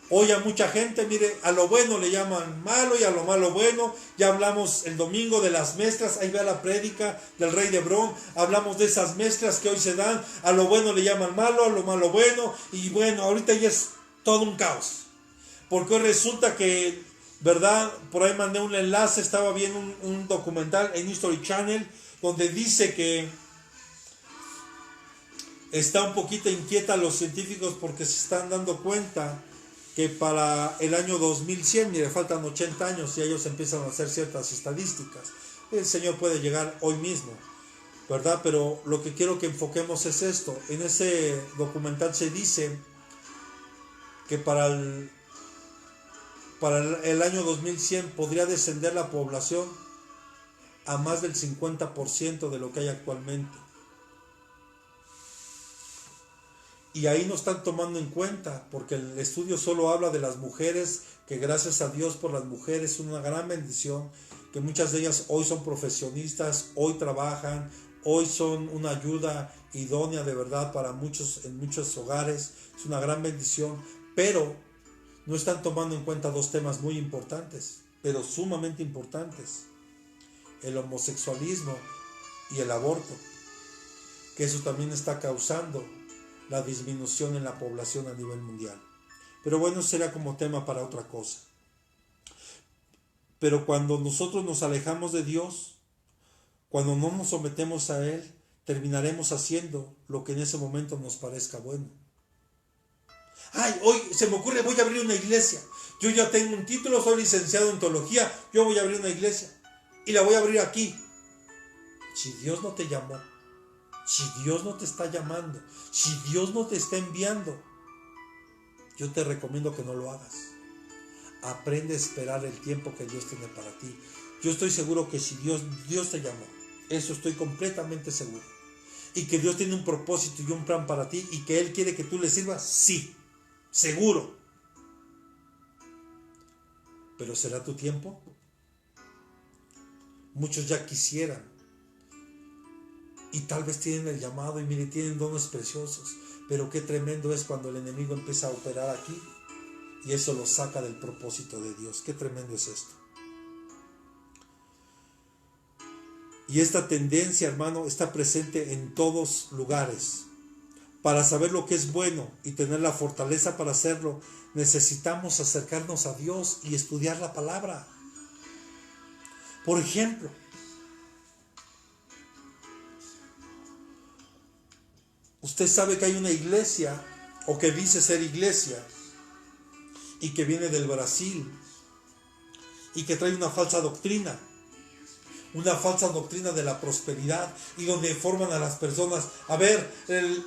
Hoy a mucha gente, mire, a lo bueno le llaman malo y a lo malo bueno. Ya hablamos el domingo de las mezclas, ahí vea la prédica del rey de Hebrón. Hablamos de esas mezclas que hoy se dan, a lo bueno le llaman malo, a lo malo bueno. Y bueno, ahorita ya es todo un caos. Porque hoy resulta que, ¿verdad? Por ahí mandé un enlace, estaba viendo un documental en History Channel, donde dice que está un poquito inquieta los científicos porque se están dando cuenta que para el año 2100, mire, faltan 80 años y ellos empiezan a hacer ciertas estadísticas. El Señor puede llegar hoy mismo, ¿verdad? Pero lo que quiero que enfoquemos es esto. En ese documental se dice que para el año 2100 podría descender la población a más del 50% de lo que hay actualmente. Y ahí no están tomando en cuenta, porque el estudio solo habla de las mujeres, que gracias a Dios por las mujeres es una gran bendición, que muchas de ellas hoy son profesionistas, hoy trabajan, hoy son una ayuda idónea de verdad para muchos, en muchos hogares, es una gran bendición, pero no están tomando en cuenta dos temas muy importantes, pero sumamente importantes: el homosexualismo y el aborto, que eso también está causando la disminución en la población a nivel mundial. Pero bueno, será como tema para otra cosa. Pero cuando nosotros nos alejamos de Dios, cuando no nos sometemos a Él, terminaremos haciendo lo que en ese momento nos parezca bueno. Ay, hoy se me ocurre, voy a abrir una iglesia. Yo ya tengo un título, soy licenciado en teología, yo voy a abrir una iglesia. Y la voy a abrir aquí. Si Dios no te llamó, si Dios no te está llamando, si Dios no te está enviando, yo te recomiendo que no lo hagas. Aprende a esperar el tiempo que Dios tiene para ti. Yo estoy seguro que si Dios te llamó, eso estoy completamente seguro. Y que Dios tiene un propósito y un plan para ti y que Él quiere que tú le sirvas, sí, seguro. Pero ¿será tu tiempo? Muchos ya quisieran. Y tal vez tienen el llamado y mire, tienen dones preciosos. Pero qué tremendo es cuando el enemigo empieza a operar aquí y eso lo saca del propósito de Dios. Qué tremendo es esto. Y esta tendencia, hermano, está presente en todos lugares. Para saber lo que es bueno y tener la fortaleza para hacerlo, necesitamos acercarnos a Dios y estudiar la palabra. Por ejemplo, usted sabe que hay una iglesia, o que dice ser iglesia, y que viene del Brasil, y que trae una falsa doctrina de la prosperidad, y donde forman a las personas. A ver,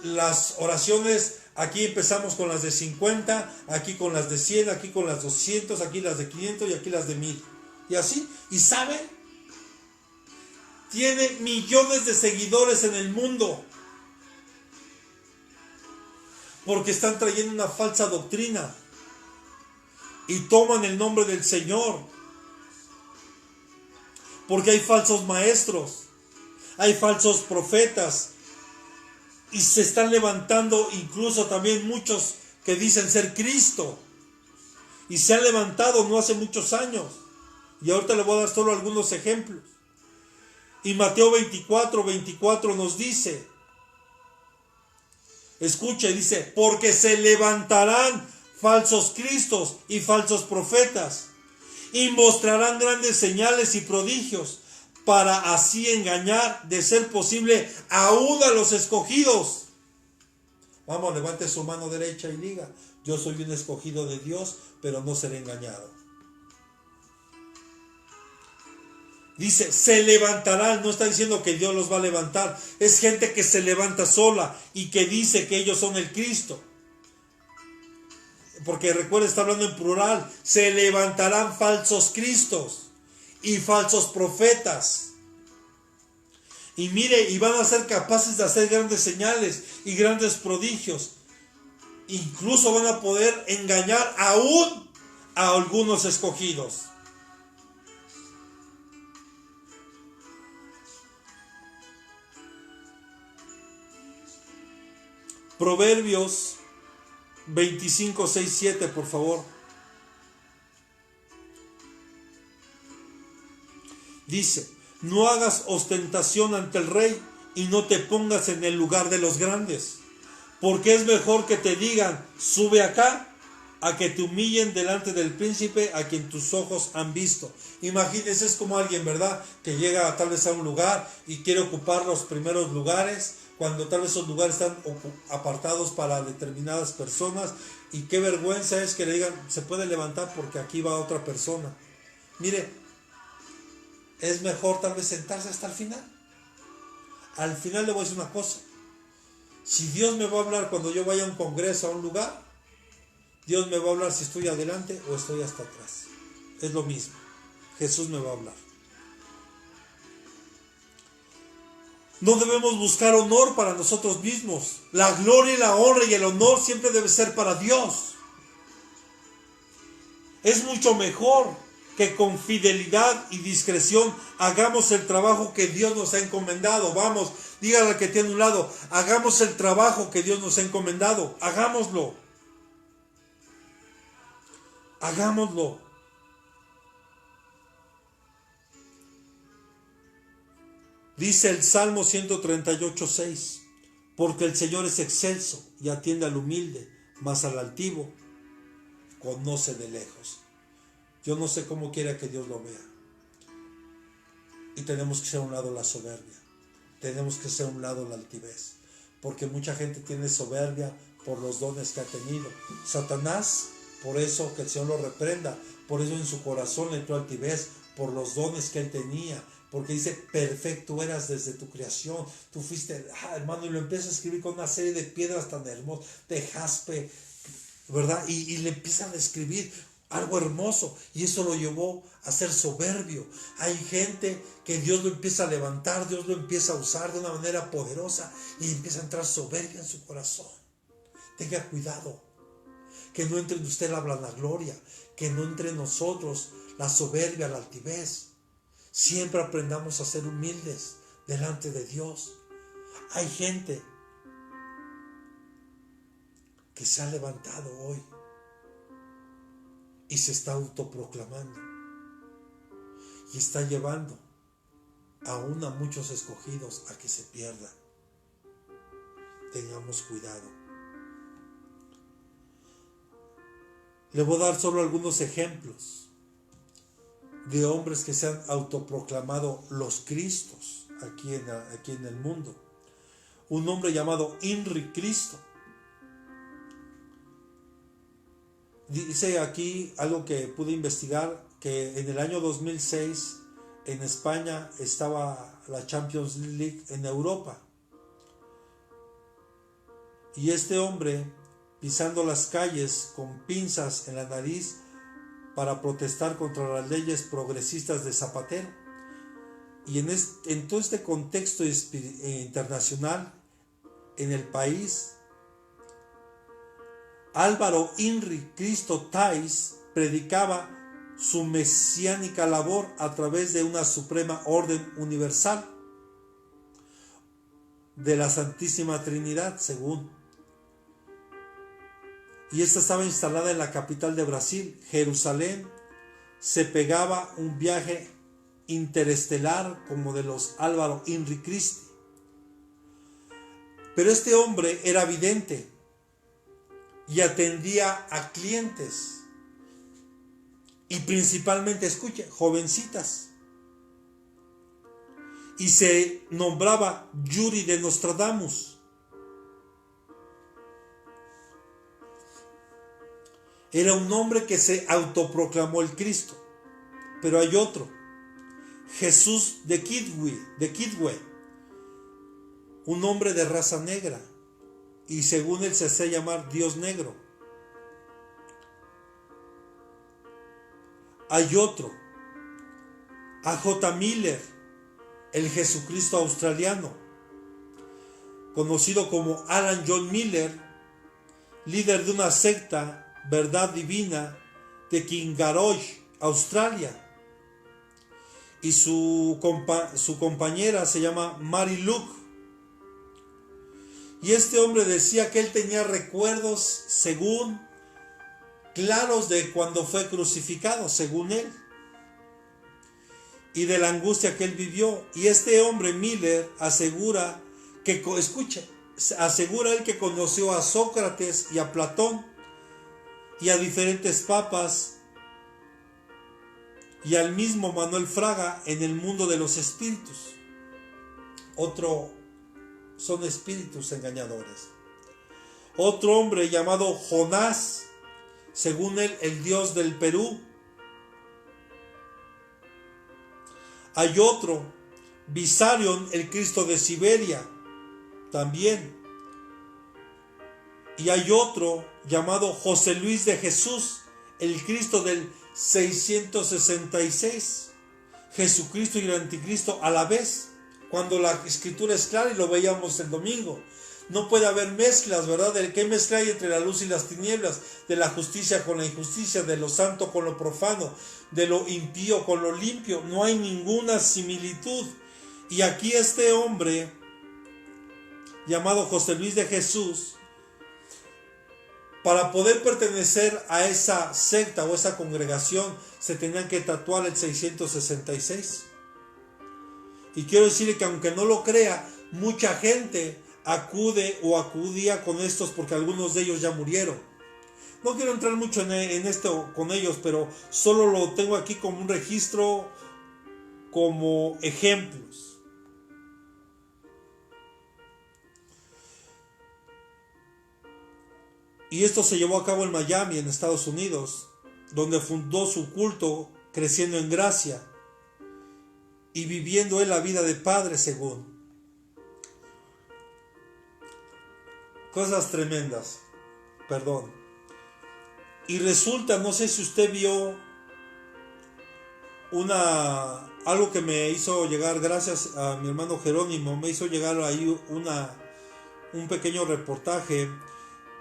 las oraciones, aquí empezamos con las de 50, aquí con las de 100, aquí con las 200, aquí las de 500 y aquí las de 1000. Y así, y ¿saben? Tiene millones de seguidores en el mundo. Porque están trayendo una falsa doctrina. Y toman el nombre del Señor. Porque hay falsos maestros. Hay falsos profetas. Y se están levantando incluso también muchos que dicen ser Cristo. Y se han levantado no hace muchos años. Y ahorita le voy a dar solo algunos ejemplos. Y Mateo 24 nos dice, escucha, dice, porque se levantarán falsos cristos y falsos profetas, y mostrarán grandes señales y prodigios, para así engañar, de ser posible, aún a los escogidos. Vamos, levante su mano derecha y diga, yo soy un escogido de Dios, pero no seré engañado. Dice, se levantarán, no está diciendo que Dios los va a levantar, es gente que se levanta sola y que dice que ellos son el Cristo. Porque recuerda, está hablando en plural, se levantarán falsos cristos y falsos profetas. Y mire, y van a ser capaces de hacer grandes señales y grandes prodigios. Incluso van a poder engañar aún a algunos escogidos. Proverbios 25, 6, 7, por favor. Dice, no hagas ostentación ante el rey y no te pongas en el lugar de los grandes, porque es mejor que te digan, sube acá, a que te humillen delante del príncipe a quien tus ojos han visto. Imagínense, es como alguien, ¿verdad?, que llega tal vez a un lugar y quiere ocupar los primeros lugares, cuando tal vez esos lugares están apartados para determinadas personas, y qué vergüenza es que le digan, se puede levantar porque aquí va otra persona. Mire, es mejor tal vez sentarse hasta el final. Al final le voy a decir una cosa, si Dios me va a hablar cuando yo vaya a un congreso, a un lugar, Dios me va a hablar si estoy adelante o estoy hasta atrás. Es lo mismo, Jesús me va a hablar. No debemos buscar honor para nosotros mismos. La gloria y la honra y el honor siempre debe ser para Dios. Es mucho mejor que con fidelidad y discreción hagamos el trabajo que Dios nos ha encomendado. Vamos, dígale al que tiene a un lado, hagamos el trabajo que Dios nos ha encomendado. Hagámoslo. Hagámoslo. Dice el Salmo 138:6, porque el Señor es excelso y atiende al humilde, mas al altivo conoce de lejos. Yo no sé cómo quiera que Dios lo vea. Y tenemos que ser a un lado la soberbia. Tenemos que ser a un lado la altivez. Porque mucha gente tiene soberbia por los dones que ha tenido. Satanás, por eso que el Señor lo reprenda, por eso en su corazón le entró altivez, por los dones que él tenía. Porque dice, perfecto eras desde tu creación. Tú fuiste, hermano, y lo empieza a escribir con una serie de piedras tan hermosas, de jaspe, ¿verdad? Y le empiezan a escribir Algo hermoso. Y eso lo llevó a ser soberbio. Hay gente que Dios lo empieza a levantar, Dios lo empieza a usar de una manera poderosa y empieza a entrar soberbia en su corazón. Tenga cuidado. Que no entre en usted la vanagloria, que no entre en nosotros la soberbia, la altivez. Siempre aprendamos a ser humildes delante de Dios. Hay gente que se ha levantado hoy y se está autoproclamando y está llevando aún a muchos escogidos a que se pierdan. Tengamos cuidado. Le voy a dar solo algunos ejemplos de hombres que se han autoproclamado los Cristos aquí en el mundo. Un hombre llamado Henry Cristo. Dice aquí algo que pude investigar, que en el año 2006 en España estaba la Champions League en Europa. Y este hombre, pisando las calles con pinzas en la nariz para protestar contra las leyes progresistas de Zapatero. Y en todo este contexto internacional, en el país, Álvaro Henry Cristo Thais predicaba su mesiánica labor a través de una suprema orden universal de la Santísima Trinidad, según. Y esta estaba instalada en la capital de Brasil, Jerusalén. Se pegaba un viaje interestelar como de los Álvaro Henry Cristo. Pero este hombre era vidente y atendía a clientes y principalmente, escuche, jovencitas, y se nombraba Yuri de Nostradamus. Era un hombre que se autoproclamó el Cristo. Pero hay otro, Jesús de Quidhue, un hombre de raza negra, y según él se hace llamar Dios negro. Hay otro, A.J. Miller, el Jesucristo australiano, conocido como Alan John Miller, líder de una secta, Verdad Divina, de Kingaroy, Australia. Y su compañera se llama Mary Luke. Y este hombre decía que él tenía recuerdos, según, claros de cuando fue crucificado, según él, y de la angustia que él vivió. Y este hombre, Miller, asegura que, escuche, asegura él que conoció a Sócrates y a Platón y a diferentes papas y al mismo Manuel Fraga en el mundo de los espíritus. Son espíritus engañadores. Otro hombre llamado Jonás, según él, el dios del Perú. Hay otro, Visarion, el Cristo de Siberia, también. Y hay otro llamado José Luis de Jesús, el Cristo del 666. Jesucristo y el Anticristo a la vez, cuando la escritura es clara, y lo veíamos el domingo. No puede haber mezclas, ¿verdad? ¿De qué mezcla hay entre la luz y las tinieblas? De la justicia con la injusticia, de lo santo con lo profano, de lo impío con lo limpio. No hay ninguna similitud. Y aquí este hombre, llamado José Luis de Jesús, para poder pertenecer a esa secta o esa congregación, se tenían que tatuar el 666. Y quiero decirle que aunque no lo crea, mucha gente acude o acudía con estos, porque algunos de ellos ya murieron. No quiero entrar mucho en esto con ellos, pero solo lo tengo aquí como un registro, como ejemplos. Y esto se llevó a cabo en Miami, en Estados Unidos, donde fundó su culto, creciendo en gracia y viviendo él la vida de padre, según. Cosas tremendas, perdón. Y resulta, no sé si usted vio algo que me hizo llegar, gracias a mi hermano Jerónimo, me hizo llegar ahí un pequeño reportaje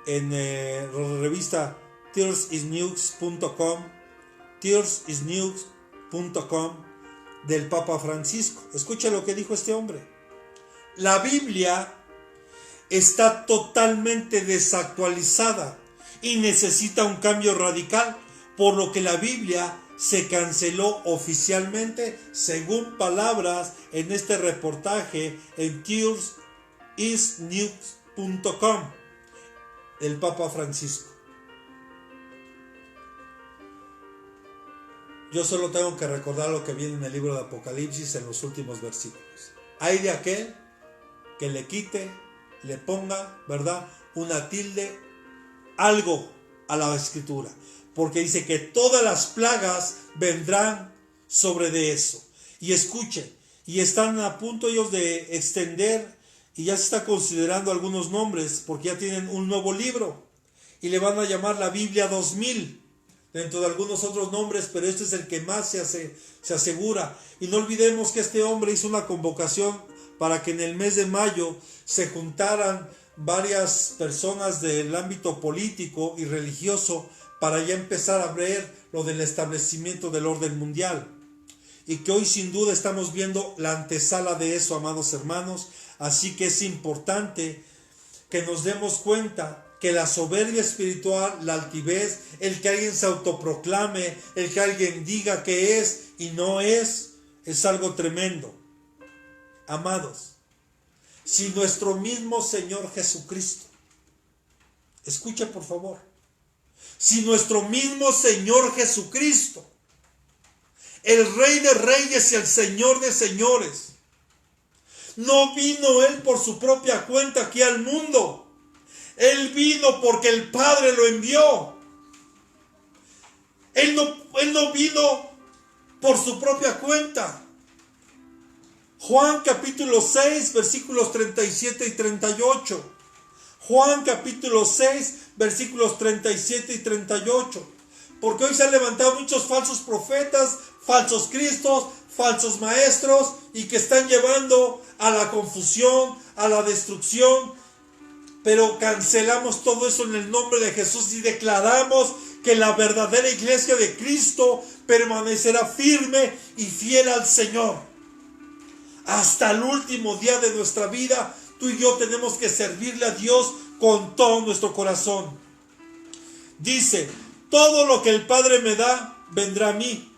en la revista tearsisnews.com del Papa Francisco. Escucha lo que dijo este hombre. La Biblia está totalmente desactualizada y necesita un cambio radical, por lo que la Biblia se canceló oficialmente, según palabras en este reportaje en tearsisnews.com del Papa Francisco. Yo solo tengo que recordar lo que viene en el libro de Apocalipsis en los últimos versículos. Hay de aquel que le quite, le ponga, ¿verdad?, una tilde, algo a la escritura, porque dice que todas las plagas vendrán sobre de eso. Y escuchen, y están a punto ellos de extender, y ya se está considerando algunos nombres, porque ya tienen un nuevo libro, y le van a llamar la Biblia 2000, dentro de algunos otros nombres, pero este es el que más se asegura. Y no olvidemos que este hombre hizo una convocación para que en el mes de mayo se juntaran varias personas del ámbito político y religioso para ya empezar a ver lo del establecimiento del orden mundial. Y que hoy sin duda estamos viendo la antesala de eso, amados hermanos. Así que es importante que nos demos cuenta que la soberbia espiritual, la altivez, el que alguien se autoproclame, el que alguien diga que es y no es algo tremendo. Amados, si nuestro mismo Señor Jesucristo, escuche por favor, si nuestro mismo Señor Jesucristo, el Rey de Reyes y el Señor de Señores, no vino Él por su propia cuenta aquí al mundo, Él vino porque el Padre lo envió. Él no vino por su propia cuenta. Juan capítulo 6, versículos 37 y 38. Juan capítulo 6, versículos 37 y 38. Porque hoy se han levantado muchos falsos profetas, falsos cristos, falsos maestros, y que están llevando a la confusión, a la destrucción. Pero cancelamos todo eso en el nombre de Jesús y declaramos que la verdadera iglesia de Cristo permanecerá firme y fiel al Señor. Hasta el último día de nuestra vida, tú y yo tenemos que servirle a Dios con todo nuestro corazón. Dice, todo lo que el Padre me da, vendrá a mí.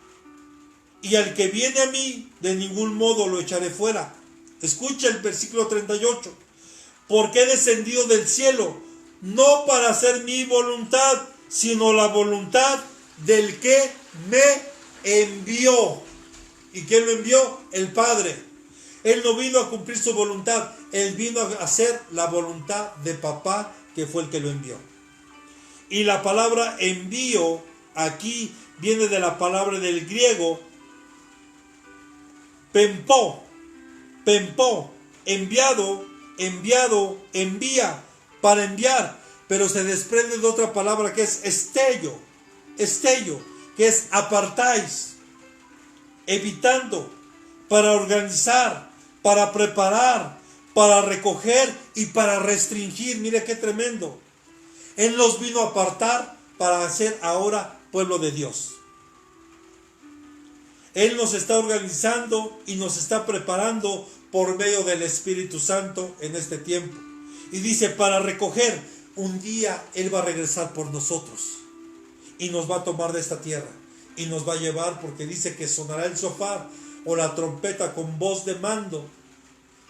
Y al que viene a mí, de ningún modo lo echaré fuera. Escucha el versículo 38. Porque he descendido del cielo, no para hacer mi voluntad, sino la voluntad del que me envió. ¿Y quién lo envió? El Padre. Él no vino a cumplir su voluntad, Él vino a hacer la voluntad de Papá, que fue el que lo envió. Y la palabra envío aquí viene de la palabra del griego pempó, enviado, envía, para enviar, pero se desprende de otra palabra que es estello, que es apartáis, evitando, para organizar, para preparar, para recoger y para restringir. Mire qué tremendo. Él nos vino a apartar para ser ahora pueblo de Dios. Él nos está organizando y nos está preparando por medio del Espíritu Santo en este tiempo. Y dice, para recoger, un día Él va a regresar por nosotros y nos va a tomar de esta tierra y nos va a llevar, porque dice que sonará el shofar o la trompeta con voz de mando.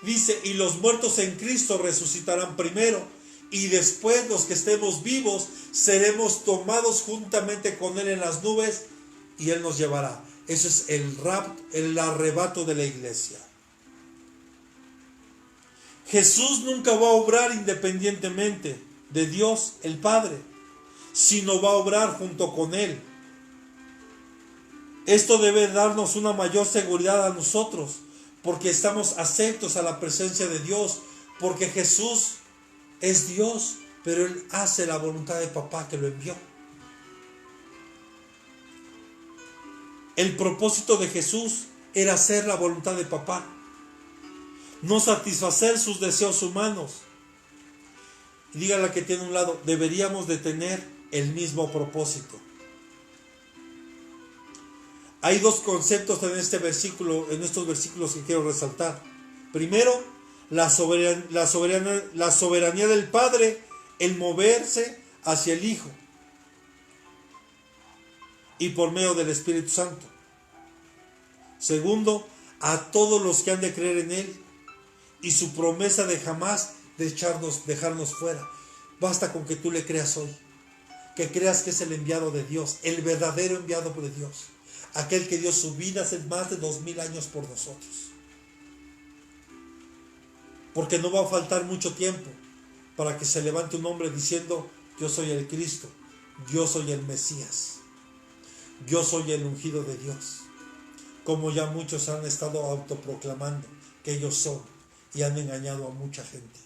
Dice, y los muertos en Cristo resucitarán primero, y después los que estemos vivos seremos tomados juntamente con Él en las nubes y Él nos llevará. Eso es el arrebato de la iglesia. Jesús nunca va a obrar independientemente de Dios el Padre, sino va a obrar junto con Él. Esto debe darnos una mayor seguridad a nosotros, porque estamos aceptos a la presencia de Dios, porque Jesús es Dios, pero Él hace la voluntad de Papá que lo envió. El propósito de Jesús era hacer la voluntad de papá, no satisfacer sus deseos humanos. Y dígale a la que tiene a un lado, deberíamos de tener el mismo propósito. Hay dos conceptos en este versículo, en estos versículos que quiero resaltar. Primero, la soberanía del Padre, el moverse hacia el Hijo y por medio del Espíritu Santo. Segundo, a todos los que han de creer en Él y su promesa de jamás dejarnos fuera. Basta con que tú le creas hoy, que creas que es el enviado de Dios, el verdadero enviado de Dios, aquel que dio su vida hace más de 2000 años por nosotros. Porque no va a faltar mucho tiempo para que se levante un hombre diciendo: yo soy el Cristo, yo soy el Mesías, yo soy el ungido de Dios. Como ya muchos han estado autoproclamando que ellos son y han engañado a mucha gente.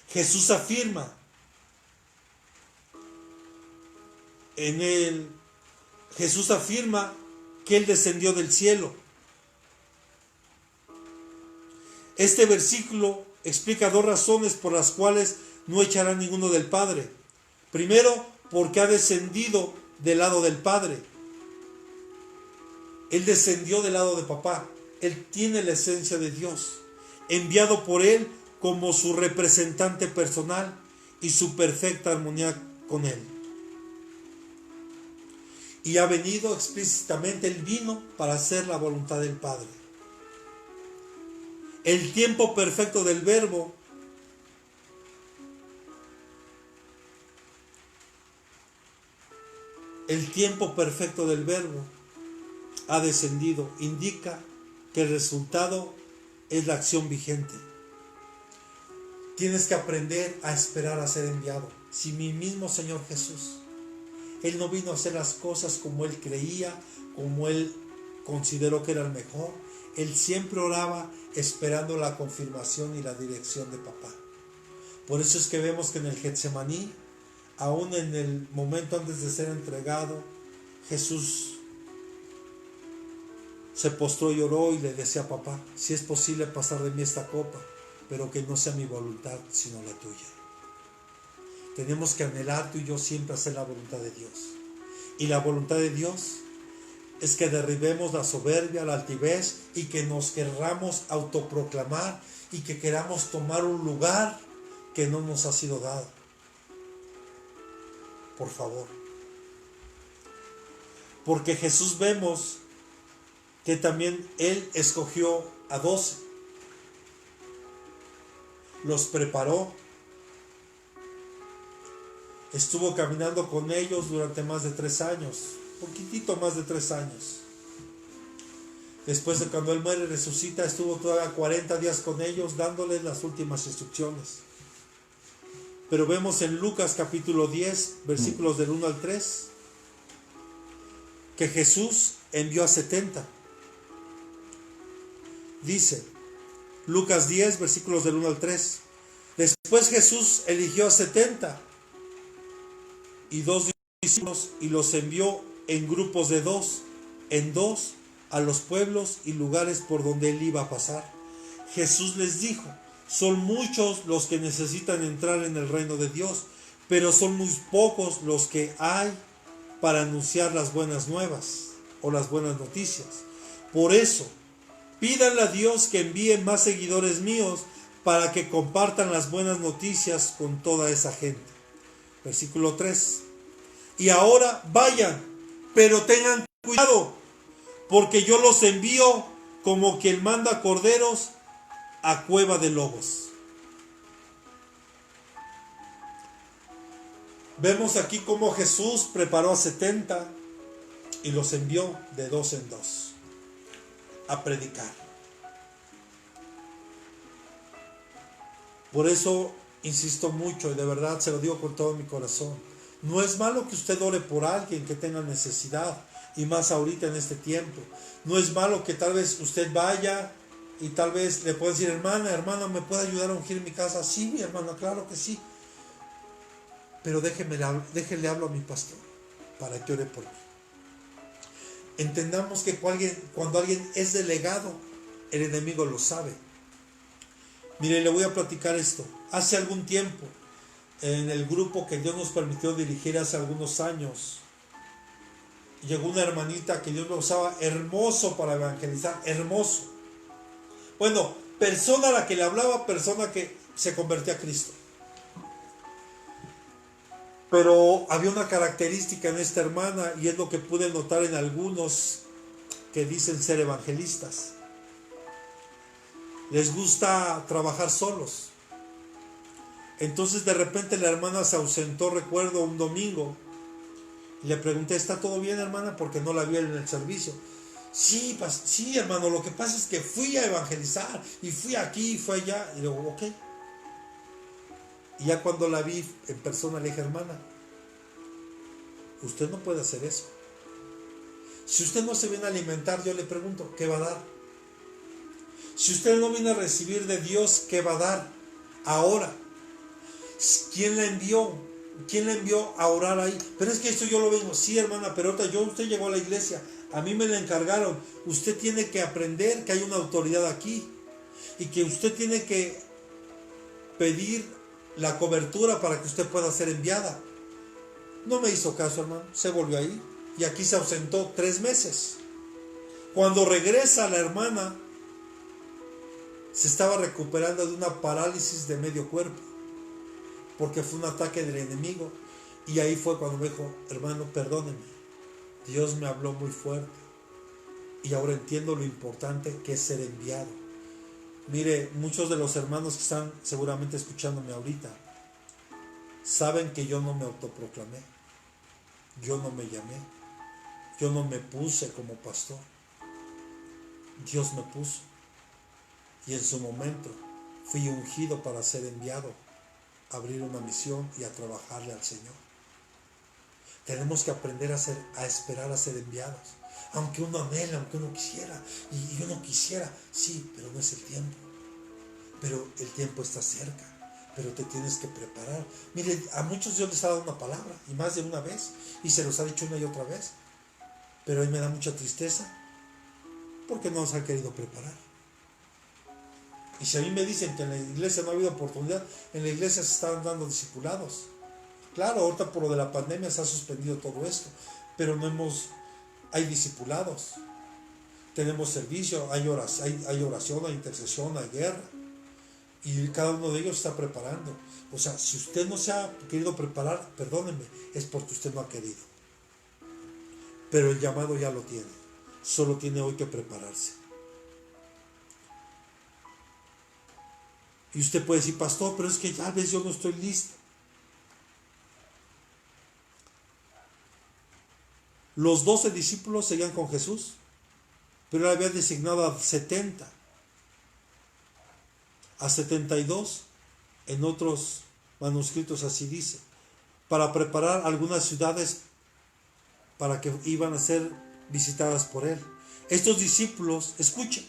Jesús afirma que Él descendió del cielo. Este versículo explica dos razones por las cuales no echará ninguno del Padre. Primero, porque ha descendido del lado del Padre. Él descendió del lado de papá. Él tiene la esencia de Dios, enviado por Él como su representante personal y su perfecta armonía con Él. Y ha venido explícitamente, Él vino para hacer la voluntad del Padre. El tiempo perfecto del Verbo ha descendido. Indica que el resultado es la acción vigente. Tienes que aprender a esperar a ser enviado. Si mi mismo Señor Jesús, Él no vino a hacer las cosas como Él creía, como Él consideró que era el mejor. Él siempre oraba esperando la confirmación y la dirección de papá. Por eso es que vemos que en el Getsemaní, aún en el momento antes de ser entregado, Jesús se postró y oró y le decía a papá: si es posible pasar de mí esta copa, pero que no sea mi voluntad sino la tuya. Tenemos que anhelar tú y yo siempre hacer la voluntad de Dios. Y la voluntad de Dios es que derribemos la soberbia, la altivez, y que nos querramos autoproclamar y que queramos tomar un lugar que no nos ha sido dado. Por favor. Porque Jesús vemos que también Él escogió a 12. Los preparó. Estuvo caminando con ellos durante más de 3 años. Poquitito más de 3 años. Después de cuando Él muere y resucita, estuvo todavía 40 días con ellos dándoles las últimas instrucciones. Pero vemos en Lucas capítulo 10, versículos del 1 al 3, que Jesús envió a 70. Dice, Lucas 10, versículos del 1 al 3. Después Jesús eligió a 70 y 2 discípulos y los envió en grupos de 2, en 2, a los pueblos y lugares por donde Él iba a pasar. Jesús les dijo: son muchos los que necesitan entrar en el reino de Dios, pero son muy pocos los que hay para anunciar las buenas nuevas o las buenas noticias. Por eso, pídanle a Dios que envíe más seguidores míos para que compartan las buenas noticias con toda esa gente. Versículo 3. Y ahora vayan, pero tengan cuidado, porque yo los envío como quien manda corderos a cueva de lobos. Vemos aquí cómo Jesús preparó a 70 y los envió de 2 en 2 a predicar. Por eso insisto mucho, y de verdad se lo digo con todo mi corazón: no es malo que usted ore por alguien que tenga necesidad, y más ahorita en este tiempo. No es malo que tal vez usted vaya y tal vez le pueda decir: hermana, ¿me puede ayudar a ungir mi casa? Sí, mi hermana, claro que sí. Pero déjele hablo a mi pastor. para que ore por mí. Entendamos que cuando alguien es delegado, el enemigo lo sabe. Mire, le voy a platicar esto. Hace algún tiempo, en el grupo que Dios nos permitió dirigir hace algunos años, llegó una hermanita que Dios lo usaba hermoso para evangelizar, hermoso. Bueno, persona a la que le hablaba, persona que se convertía a Cristo. Pero había una característica en esta hermana, y es lo que pude notar en algunos que dicen ser evangelistas. Les gusta trabajar solos. Entonces de repente la hermana se ausentó, recuerdo, un domingo. Y le pregunté, ¿está todo bien, hermana? Porque no la vi en el servicio. Sí, hermano, lo que pasa es que fui a evangelizar, y fui aquí, y fui allá. Y luego, ok. Y ya cuando la vi en persona le dije, hermana, usted no puede hacer eso. Si usted no se viene a alimentar, yo le pregunto, ¿qué va a dar? Si usted no viene a recibir de Dios, ¿qué va a dar? Ahora, ¿quién la envió? ¿Quién la envió a orar ahí? Pero es que esto yo lo vengo. Sí, hermana, pero ahorita usted llegó a la iglesia, a mí me la encargaron. Usted tiene que aprender que hay una autoridad aquí, y que usted tiene que pedir la cobertura para que usted pueda ser enviada. No me hizo caso, hermano, se volvió ahí, y aquí se ausentó 3 meses. Cuando regresa la hermana, se estaba recuperando de una parálisis de medio cuerpo, porque fue un ataque del enemigo. Y ahí fue cuando me dijo, hermano, perdóneme, Dios me habló muy fuerte, y ahora entiendo lo importante que es ser enviado. Mire, muchos de los hermanos que están seguramente escuchándome ahorita saben que yo no me autoproclamé, yo no me llamé, yo no me puse como pastor. Dios me puso, y en su momento fui ungido para ser enviado a abrir una misión y a trabajarle al Señor. Tenemos que aprender a esperar a ser enviados, aunque uno anhela, aunque uno quisiera, y uno quisiera, sí, pero no es el tiempo. Pero el tiempo está cerca, pero te tienes que preparar. Mire, a muchos Dios les ha dado una palabra, y más de una vez, y se los ha dicho una y otra vez, pero a mí me da mucha tristeza porque no se han querido preparar. Y si a mí me dicen que en la iglesia no ha habido oportunidad, en la iglesia se están dando discipulados. Claro, ahorita por lo de la pandemia se ha suspendido todo esto, pero hay discipulados, tenemos servicio, hay oración, hay intercesión, hay guerra, y cada uno de ellos está preparando. O sea, si usted no se ha querido preparar, perdónenme, es porque usted no ha querido. Pero el llamado ya lo tiene, solo tiene hoy que prepararse. Y usted puede decir, pastor, pero es que tal vez yo no estoy listo. Los 12 discípulos seguían con Jesús, pero él había designado a 70, a 72, en otros manuscritos así dice, para preparar algunas ciudades para que iban a ser visitadas por él. Estos discípulos, escuchen,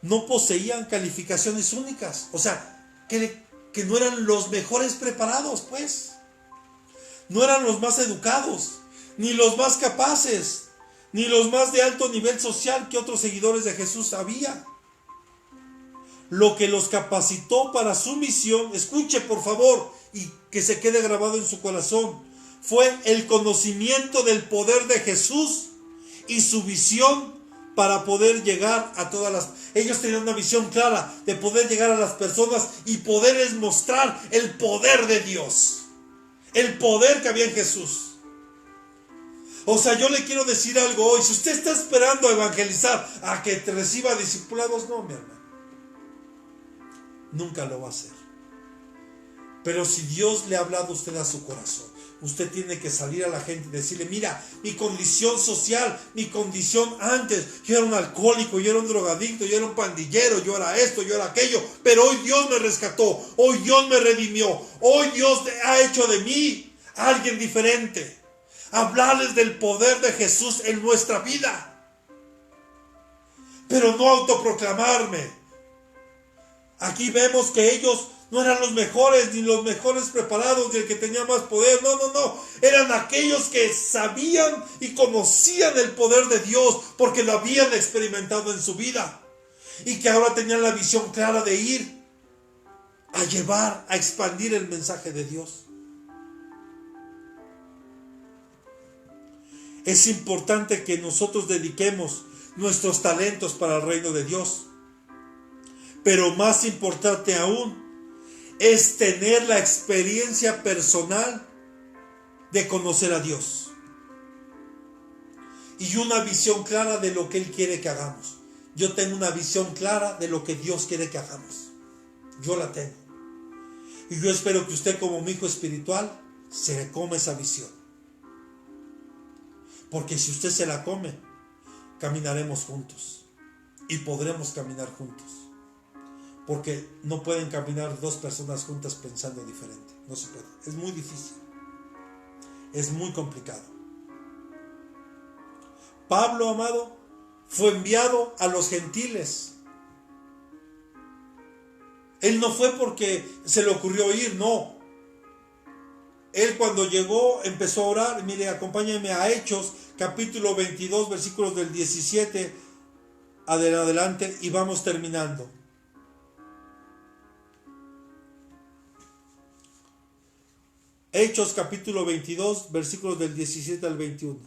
no poseían calificaciones únicas, o sea, que no eran los mejores preparados, pues, no eran los más educados, ni los más capaces, ni los más de alto nivel social que otros seguidores de Jesús había. Lo que los capacitó para su misión, escuche por favor, y que se quede grabado en su corazón, fue el conocimiento del poder de Jesús y su visión para poder llegar a todas las... Ellos tenían una visión clara de poder llegar a las personas y poderles mostrar el poder de Dios, el poder que había en Jesús. O sea, yo le quiero decir algo hoy. Si usted está esperando a evangelizar, a que te reciba discipulados, no, mi hermano, nunca lo va a hacer. Pero si Dios le ha hablado a usted a su corazón, usted tiene que salir a la gente y decirle, mira, mi condición social, mi condición antes, yo era un alcohólico, yo era un drogadicto, yo era un pandillero, yo era esto, yo era aquello, pero hoy Dios me rescató, hoy Dios me redimió, hoy Dios ha hecho de mí alguien diferente. Hablarles del poder de Jesús en nuestra vida, pero no autoproclamarme. Aquí vemos que ellos No eran los mejores, ni los mejores preparados, ni el que tenía más poder. No, no, no. Eran aquellos que sabían y conocían el poder de Dios porque lo habían experimentado en su vida. Y que ahora tenían la visión clara de ir a llevar, a expandir el mensaje de Dios. Es importante que nosotros dediquemos nuestros talentos para el reino de Dios. Pero más importante aún es tener la experiencia personal de conocer a Dios. Y una visión clara de lo que Él quiere que hagamos. Yo tengo una visión clara de lo que Dios quiere que hagamos. Yo la tengo. Y yo espero que usted, como mi hijo espiritual, se le come esa visión. Porque si usted se la come, caminaremos juntos. Y podremos caminar juntos. Porque no pueden caminar dos personas juntas pensando diferente. No se puede. Es muy difícil. Es muy complicado. Pablo, amado, fue enviado a los gentiles. Él no fue porque se le ocurrió ir, no. Él cuando llegó empezó a orar. Mire, acompáñenme a Hechos, capítulo 22, versículos del 17 adelante y vamos terminando. Hechos capítulo 22, versículos del 17 al 21.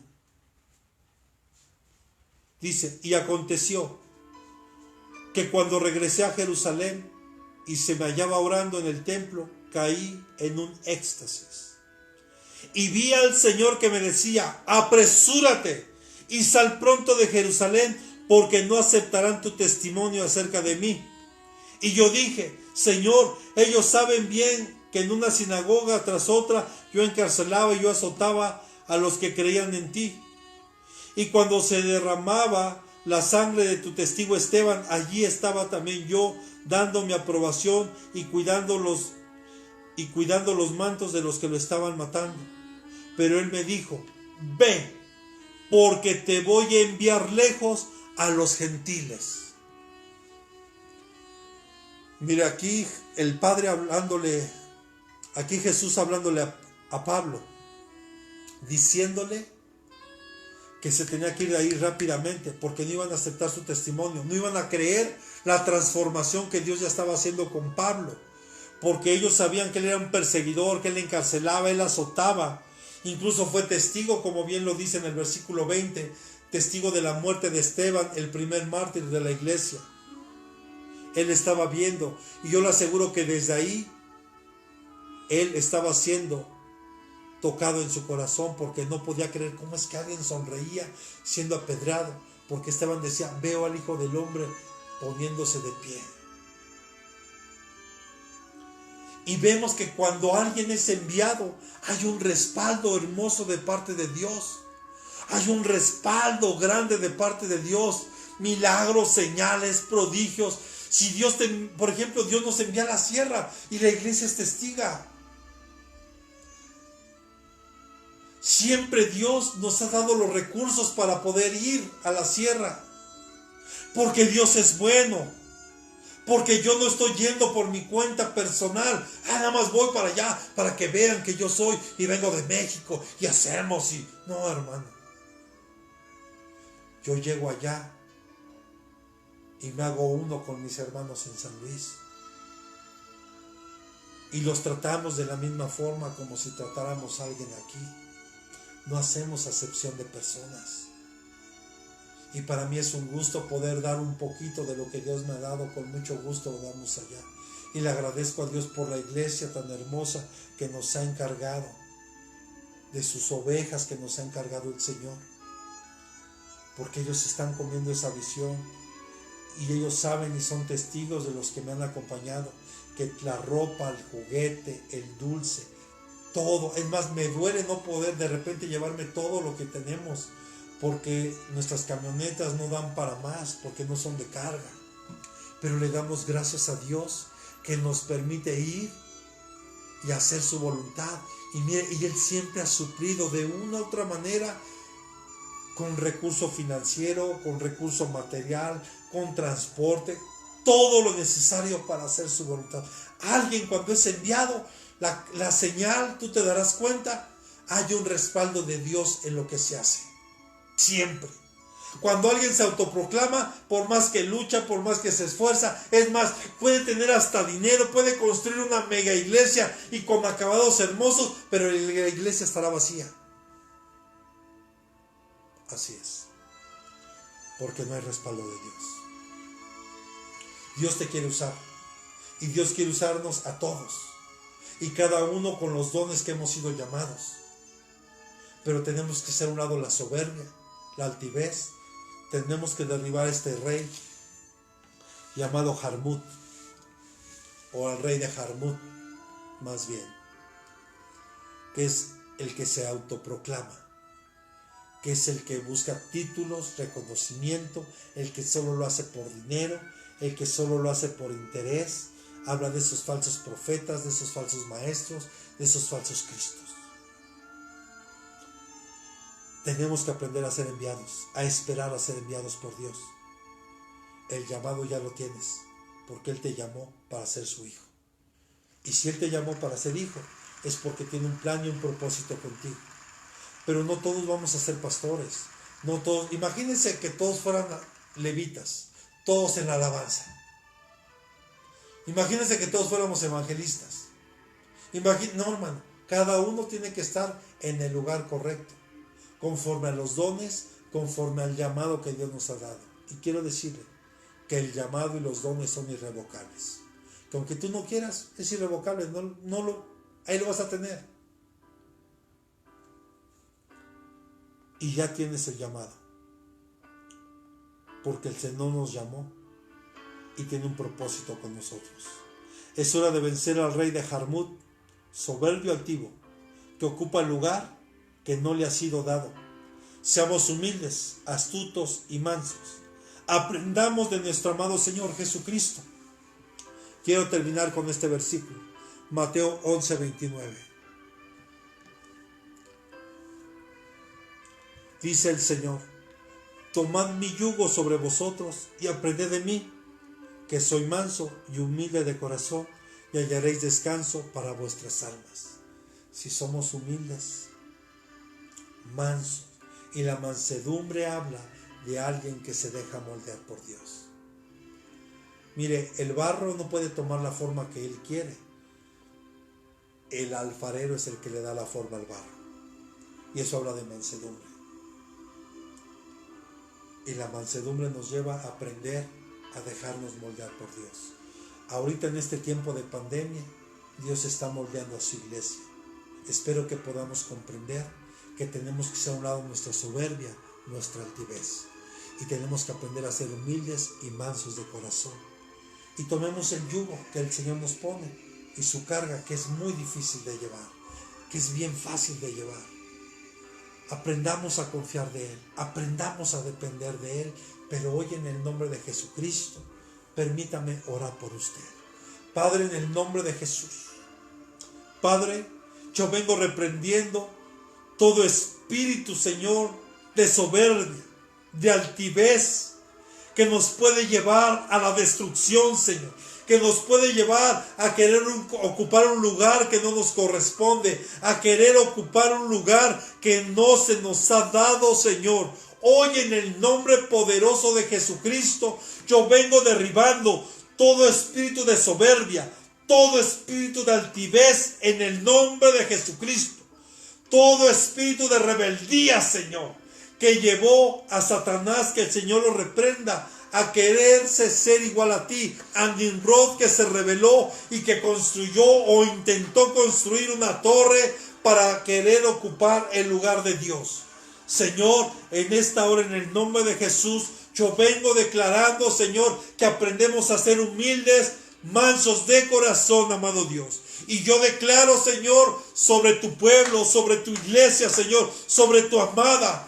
Dice, y aconteció que cuando regresé a Jerusalén y se me hallaba orando en el templo, caí en un éxtasis. Y vi al Señor que me decía, apresúrate y sal pronto de Jerusalén, porque no aceptarán tu testimonio acerca de mí. Y yo dije, Señor, ellos saben bien que en una sinagoga tras otra yo encarcelaba y yo azotaba a los que creían en ti. Y cuando se derramaba la sangre de tu testigo Esteban, allí estaba también yo, dando mi aprobación y cuidando los mantos de los que lo estaban matando. Pero él me dijo, ve, porque te voy a enviar lejos a los gentiles. Mira, aquí el Padre hablándole, aquí Jesús hablándole a Pablo, diciéndole que se tenía que ir de ahí rápidamente, porque no iban a aceptar su testimonio, no iban a creer la transformación que Dios ya estaba haciendo con Pablo, porque ellos sabían que él era un perseguidor, que él encarcelaba, él azotaba, incluso fue testigo, como bien lo dice en el versículo 20, testigo de la muerte de Esteban, el primer mártir de la iglesia. Él estaba viendo, y yo le aseguro que desde ahí él estaba siendo tocado en su corazón, porque no podía creer cómo es que alguien sonreía siendo apedreado, porque Esteban decía, veo al Hijo del Hombre poniéndose de pie. Y vemos que cuando alguien es enviado, hay un respaldo hermoso de parte de Dios. Hay un respaldo grande de parte de Dios. Milagros, señales, prodigios. Si Dios, por ejemplo, Dios nos envía a la sierra y la iglesia es testiga. Siempre Dios nos ha dado los recursos para poder ir a la sierra. Porque Dios es bueno. Porque yo no estoy yendo por mi cuenta personal. Nada más voy para allá para que vean que yo soy y vengo de México y hacemos y... No, hermano. Yo llego allá y me hago uno con mis hermanos en San Luis. Y los tratamos de la misma forma como si tratáramos a alguien aquí. No hacemos acepción de personas. Y para mí es un gusto poder dar un poquito de lo que Dios me ha dado. Con mucho gusto lo damos allá. Y le agradezco a Dios por la iglesia tan hermosa que nos ha encargado. De sus ovejas que nos ha encargado el Señor. Porque ellos están comiendo esa visión. Y ellos saben y son testigos de los que me han acompañado. Que la ropa, el juguete, el dulce, todo. Es más, me duele no poder de repente llevarme todo lo que tenemos. Porque nuestras camionetas no dan para más, porque no son de carga. Pero le damos gracias a Dios que nos permite ir y hacer su voluntad. Y mire, y Él siempre ha suplido de una u otra manera, con recurso financiero, con recurso material, con transporte. todo lo necesario para hacer su voluntad. Alguien cuando es enviado, la señal, tú te darás cuenta, hay un respaldo de Dios en lo que se hace. Siempre. Cuando alguien se autoproclama, por más que lucha, por más que se esfuerza, es más, puede tener hasta dinero, puede construir una mega iglesia y con acabados hermosos, pero la iglesia estará vacía. Así es. Porque no hay respaldo de Dios. Dios te quiere usar. Y Dios quiere usarnos a todos. Y cada uno con los dones que hemos sido llamados. Pero tenemos que hacer a un lado la soberbia, la altivez. Tenemos que derribar a este rey llamado Jarmut, o al rey de Jarmut, más bien, que es el que se autoproclama, que es el que busca títulos, reconocimiento, el que solo lo hace por dinero, el que solo lo hace por interés. Habla de esos falsos profetas, de esos falsos maestros, de esos falsos cristos. Tenemos que aprender a ser enviados, a esperar a ser enviados por Dios. El llamado ya lo tienes, porque Él te llamó para ser su hijo. Y si Él te llamó para ser hijo, es porque tiene un plan y un propósito contigo. Pero no todos vamos a ser pastores. No todos. Imagínense que todos fueran levitas, todos en la alabanza. Imagínense que todos fuéramos evangelistas. No, hermano, cada uno tiene que estar en el lugar correcto, conforme a los dones, conforme al llamado que Dios nos ha dado. Y quiero decirle que el llamado y los dones son irrevocables. Que aunque tú no quieras, es irrevocable, ahí lo vas a tener. Y ya tienes el llamado. Porque el Señor nos llamó y tiene un propósito con nosotros. Es hora de vencer al rey de Jarmut, soberbio altivo, que ocupa el lugar que no le ha sido dado. Seamos humildes, astutos y mansos. Aprendamos de nuestro amado Señor Jesucristo. Quiero terminar con este versículo, Mateo 11:29. Dice el Señor: tomad mi yugo sobre vosotros y aprended de mí, que soy manso y humilde de corazón, y hallaréis descanso para vuestras almas. Si somos humildes, mansos, y la mansedumbre habla de alguien que se deja moldear por Dios. Mire, el barro no puede tomar la forma que él quiere. El alfarero es el que le da la forma al barro. Y eso habla de mansedumbre. Y la mansedumbre nos lleva a aprender a dejarnos moldear por Dios. Ahorita en este tiempo de pandemia, Dios está moldeando a su iglesia. Espero que podamos comprender que tenemos que hacer a un lado nuestra soberbia, nuestra altivez. Y tenemos que aprender a ser humildes y mansos de corazón. Y tomemos el yugo que el Señor nos pone y su carga, que es muy difícil de llevar, que es bien fácil de llevar. Aprendamos a confiar de Él, aprendamos a depender de Él, pero hoy en el nombre de Jesucristo, permítame orar por usted. Padre, en el nombre de Jesús, Padre, yo vengo reprendiendo todo espíritu, Señor, de soberbia, de altivez, que nos puede llevar a la destrucción, Señor, que nos puede llevar a querer ocupar un lugar que no nos corresponde, a querer ocupar un lugar que no se nos ha dado, Señor. Hoy en el nombre poderoso de Jesucristo, yo vengo derribando todo espíritu de soberbia, todo espíritu de altivez en el nombre de Jesucristo. Todo espíritu de rebeldía, Señor, que llevó a Satanás, que el Señor lo reprenda, a quererse ser igual a ti, a Nimrod, que se rebeló y que construyó o intentó construir una torre para querer ocupar el lugar de Dios. Señor, en esta hora, en el nombre de Jesús, yo vengo declarando, Señor, que aprendemos a ser humildes, mansos de corazón, amado Dios. Y yo declaro, Señor, sobre tu pueblo, sobre tu iglesia, Señor, sobre tu amada.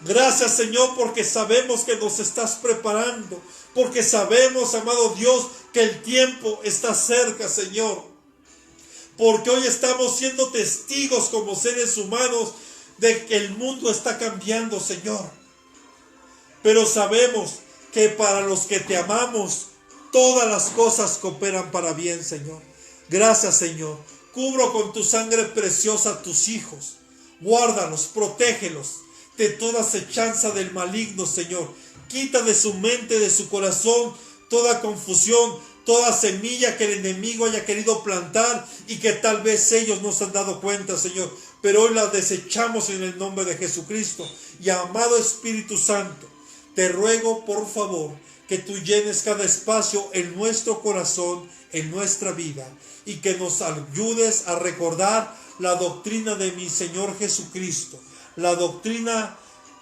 Gracias, Señor, porque sabemos que nos estás preparando, porque sabemos, amado Dios, que el tiempo está cerca, Señor. Porque hoy estamos siendo testigos como seres humanos de que el mundo está cambiando, Señor. Pero sabemos que para los que te amamos, Todas las cosas cooperan para bien, Señor. Gracias, Señor. Cubro con tu sangre preciosa a tus hijos. Guárdalos, protégelos de toda acechanza del maligno, Señor. Quita de su mente, de su corazón, toda confusión, toda semilla que el enemigo haya querido plantar y que tal vez ellos no se han dado cuenta, Señor. Pero hoy las desechamos en el nombre de Jesucristo. Y amado Espíritu Santo, te ruego por favor que tú llenes cada espacio en nuestro corazón, en nuestra vida, y que nos ayudes a recordar la doctrina de mi Señor Jesucristo, la doctrina,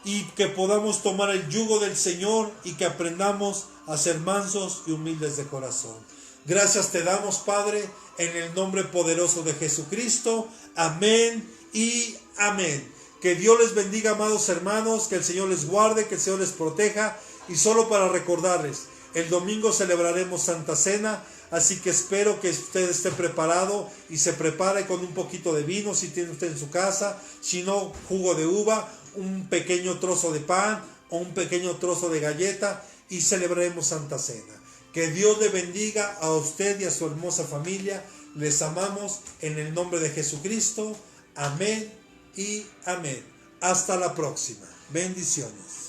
y que podamos tomar el yugo del Señor y que aprendamos a ser mansos y humildes de corazón. Gracias te damos, Padre, en el nombre poderoso de Jesucristo. Amén y amén. Que Dios les bendiga, amados hermanos, que el Señor les guarde, que el Señor les proteja. Y solo para recordarles, el domingo celebraremos Santa Cena, así que espero que usted esté preparado y se prepare con un poquito de vino si tiene usted en su casa, si no, jugo de uva, un pequeño trozo de pan o un pequeño trozo de galleta, y celebraremos Santa Cena. Que Dios le bendiga a usted y a su hermosa familia. Les amamos en el nombre de Jesucristo. Amén y amén. Hasta la próxima. Bendiciones.